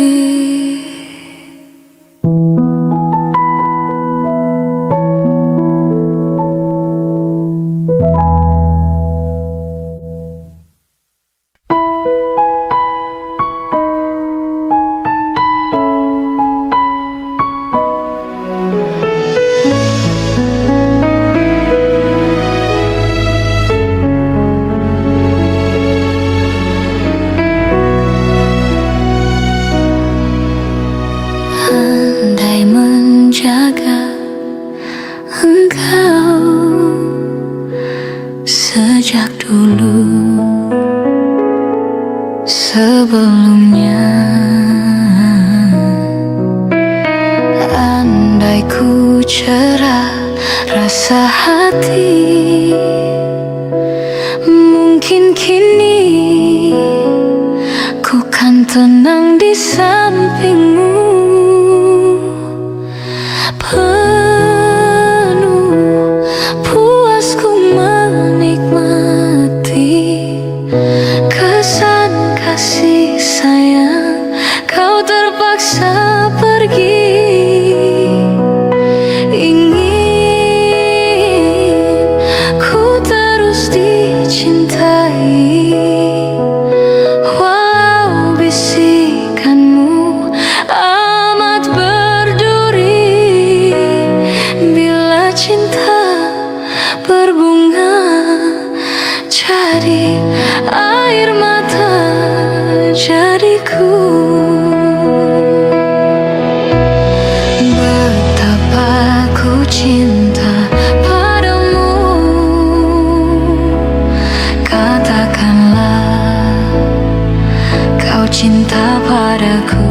Andai menjaga engkau sejak dulu, sebelumnya. Andai ku cerah rasa hati, mungkin kini ku kan tenang di sampingmu. cinta padamu. Katakanlah kau cinta padaku.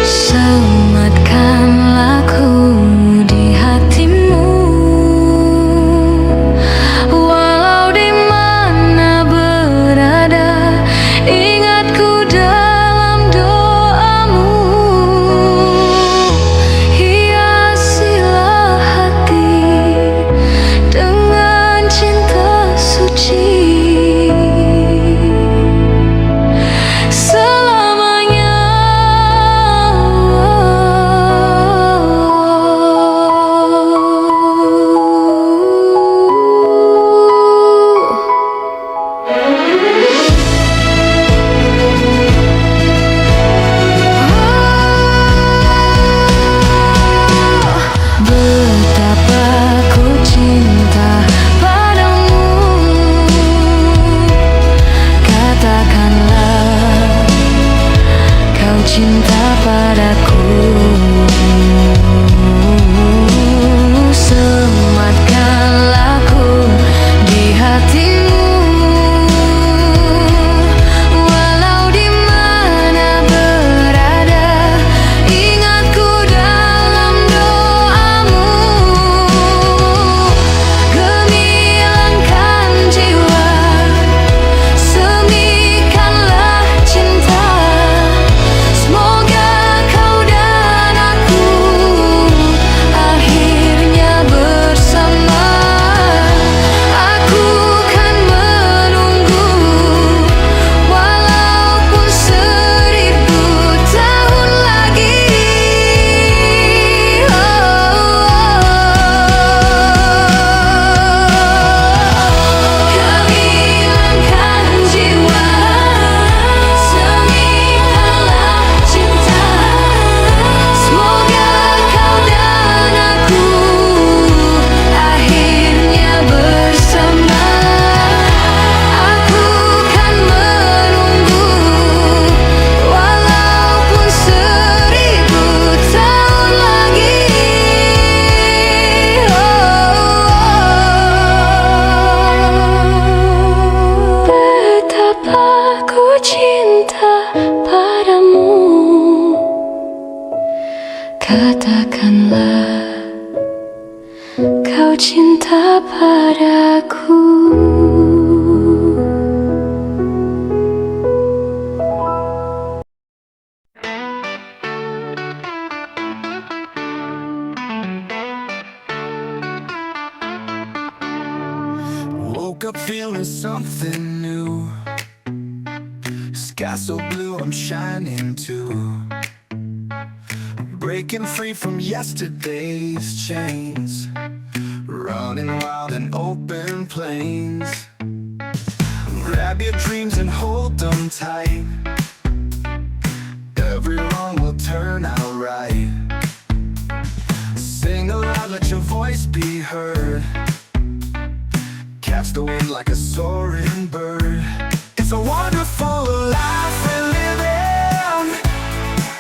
Sematkanlah ku di hatimu. Walau di mana berada, ingat ku dalam doamu. Hiasilah hati dengan cinta suci. Cinta padaku. Sematkanlah ku di hatimu. Walau di mana berada, ingat ku dalam doamu. Gemilangkan jiwa, semikanlah cinta. Semoga kau dan aku akhirnya bersama. Aku kan menunggu walaupun 1000 tahun lagi. Gemilangkan jiwa, semikanlah cinta. Semoga kau dan aku akhirnya bersama. Aku kan menunggu walaupun 1000 tahun lagi. Betapa ku cinta padamu. Katakanlah kau cinta padaku.
Woke up feeling something new. Sky so blue, I'm shining too. Breaking free from yesterday's chains, running wild in open plains. Grab your dreams and hold them tight. Every wrong will turn out right. Sing aloud, let your voice be heard. Catch the wind like a soaring bird. It's a wonderful life we're living.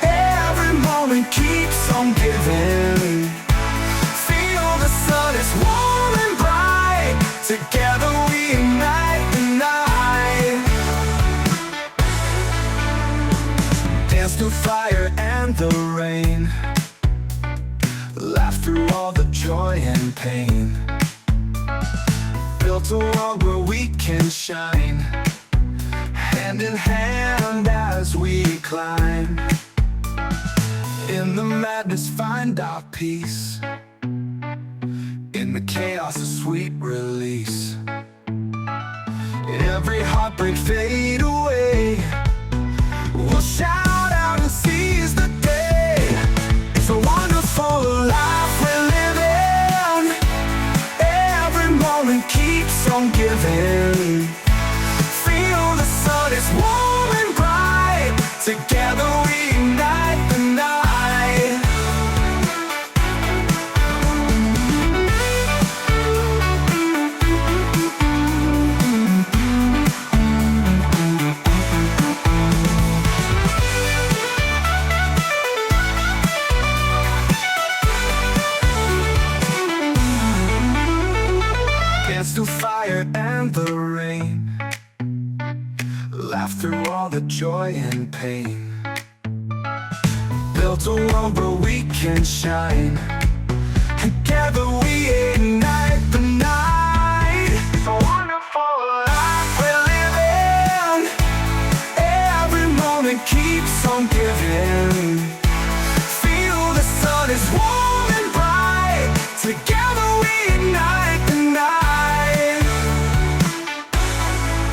Every moment keeps on giving. Feel the sun is warm and bright. Together we ignite the night. Dance through fire and the rain. Laugh through all the joy and pain. Built a world where we can shine, hand in hand as we climb. In the madness find our peace, in the chaos a sweet release. Every heartbreak fade away. We'll shout out and seize the day. It's a wonderful life we're living. Every moment keeps on giving. Feel the sun is warm and bright. Together we ignite the night. the joy and pain. Built a world where we can shine. Together we ignite the night. It's a wonderful life we're living. Every moment keeps on giving. Feel the sun is warm and bright. Together we ignite the night.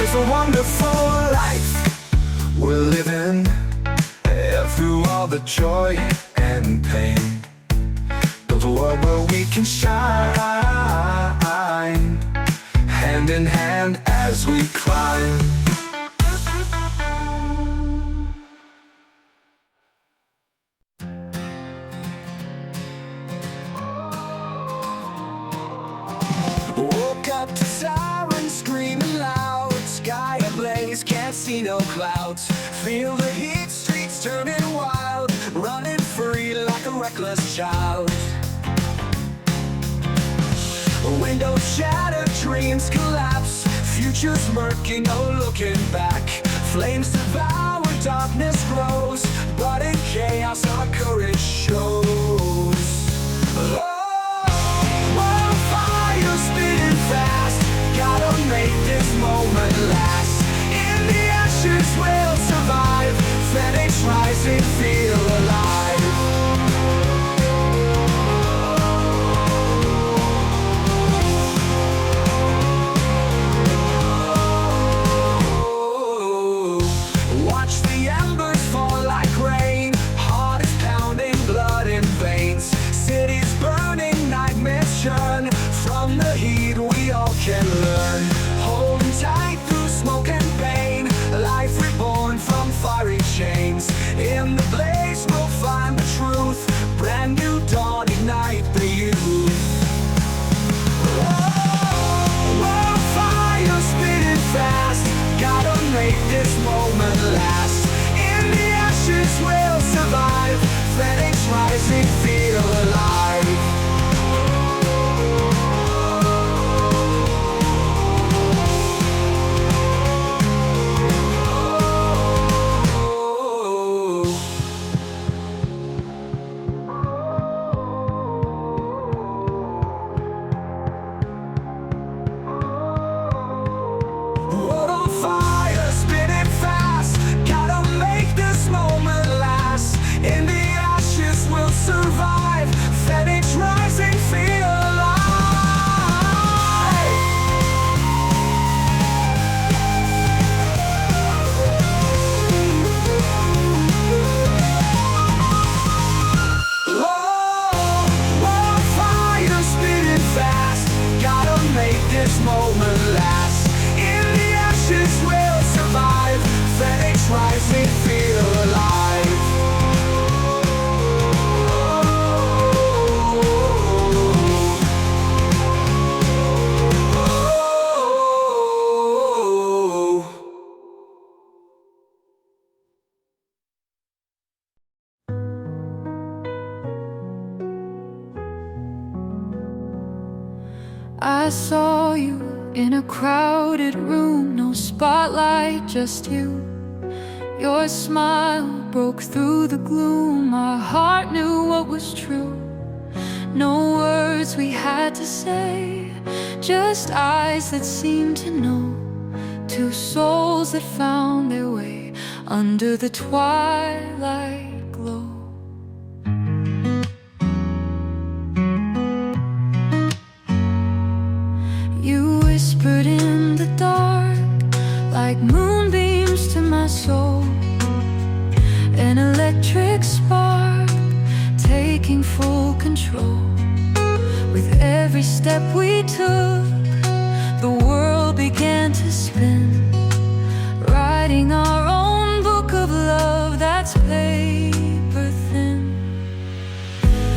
It's a wonderful life we're living. Through all the joy and pain, build a world where we can shine, hand in hand as we climb. Woke up to sirens screaming loud, sky ablaze, can't see no clouds. Feel the heat, streets turning wild, running free like a reckless child. Windows shattered, dreams collapse, futures murky, no looking back. Flames devour, darkness grows, but in chaos our courage shows. Wildfire spinning fast, gotta make this moment last. In the ashes we'll survive, Phoenix rising, feel alive. Watch the embers fall like rain, heart is pounding, blood in veins. Cities burning, nightmares churn, from the heat we all can learn. Holding tight through smoke and pain, life reborn from fiery chains. In the blaze we'll find the truth, brand new dawn, ignite the youth. Wildfire spinning fast, gotta make this moment last. In the ashes we'll survive, Phoenix rising, feel alive. Fire spinning fast, gotta make this moment last. In the ashes we'll survive, Phoenix rising, feel alive. Fire spinning fast, gotta make this moment last. We'll survive, Phoenix rising, feel alive.
I saw you in a crowded room, no spotlight, just you. Your smile broke through the gloom, my heart knew what was true. No words we had to say, just eyes that seemed to know. Two souls that found their way under the twilight glow. You whispered in the dark like moonbeams to my soul, an electric spark taking full control. With every step we took, the world began to spin, writing our own book of love that's paper thin.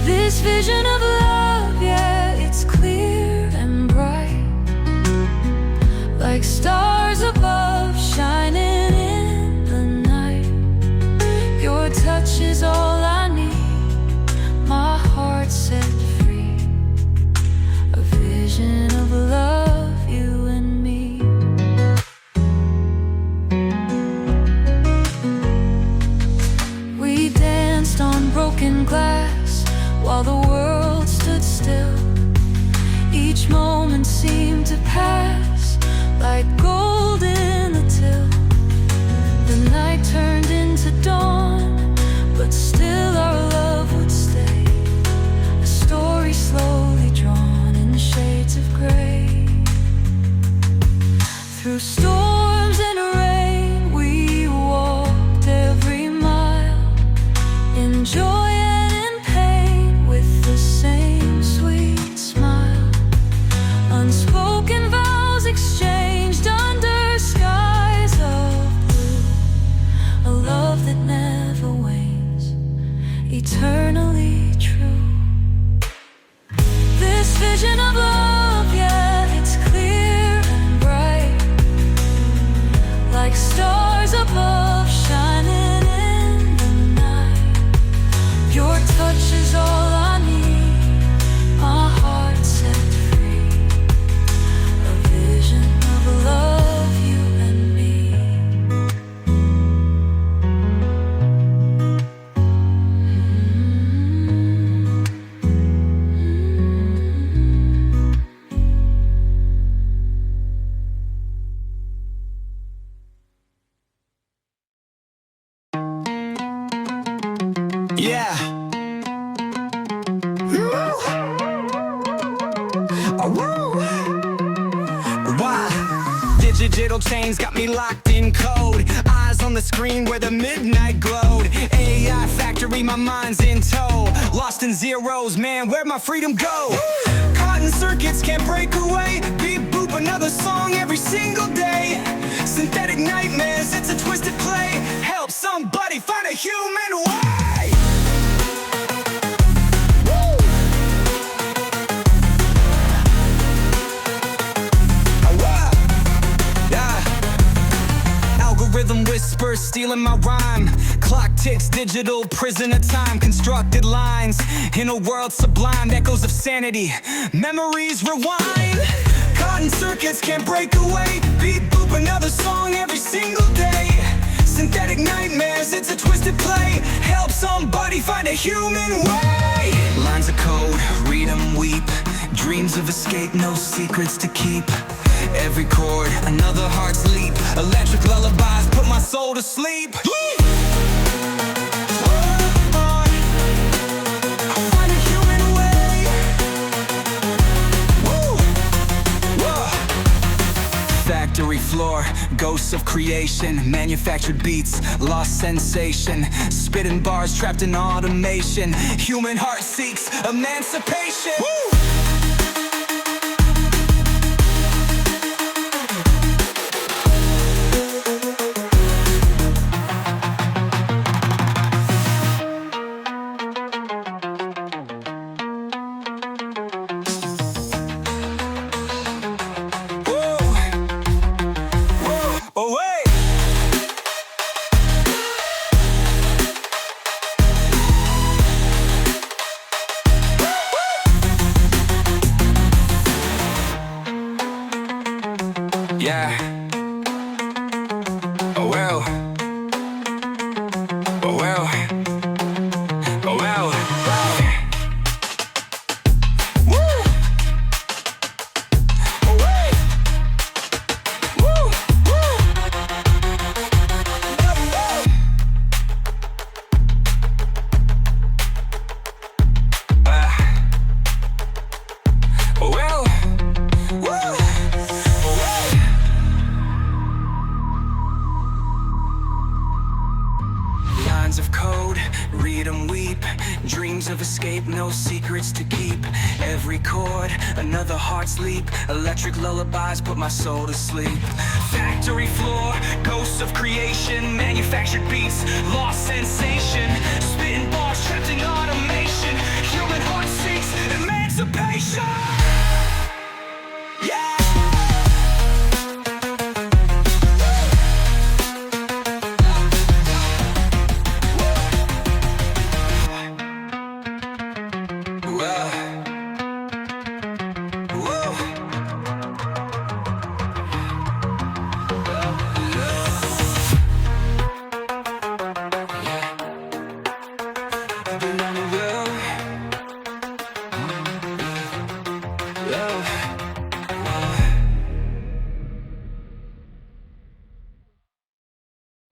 This vision of love, yeah, it's clear and bright, like stars above shining in the night. Your touch is all I need, my heart set free. A vision of love, you and me. broken glass while the world stood still. Each moment seemed to pass like gold in the till. The night turned into dawn, but still our love would stay. A story slowly drawn in shades of gray. Through storms and rain, we walked every mile, in joy and in pain, with the same sweet smile. Unspoken vows exchanged under skies of blue. A love that never wanes, eternally true. This vision of love, yeah, it's clear and bright, like stars above shining in the night. Your touch is all I need, my heart set free. A vision of love, you and me.
Yeah. Why? Digital chains got me locked in code. Eyes on the screen where the midnight glowed. AI factory, my mind's in tow. Lost in zeros, man, where'd my freedom go? Cotton circuits can't break away. Beep boop, another song every single day. Synthetic nightmares, it's a twisted play. Help somebody find a human way. Rhythm whispers, stealing my rhyme. Clock ticks, digital prison of time. Constructed lines in a world sublime. Echoes of sanity, memories rewind. Cotton circuits can't break away. Beep boop, another song every single day. Synthetic nightmares, it's a twisted play. Help somebody find a human way. Lines of code, read them, weep. Dreams of escape, no secrets to keep. Every chord, another heart's leap. Electric lullabies put my soul to sleep. I'll find a human way. Factory floor, ghosts of creation. Manufactured beats, lost sensation. Spitting bars trapped in automation. Human heart seeks emancipation. Yeah. Oh well. Oh well. Oh well. Woo! Oh wait! Woo! Woo! Oh well. Woo! Of code, read them, weep. Dreams of escape, no secrets to keep. Every chord, another heart's leap. Electric lullabies put my soul to sleep. Factory floor, ghosts of creation. Manufactured beats, lost sensation. Spitting bars trapped in automation. Human heart seeks emancipation. Yeah! Emmanuel. Love.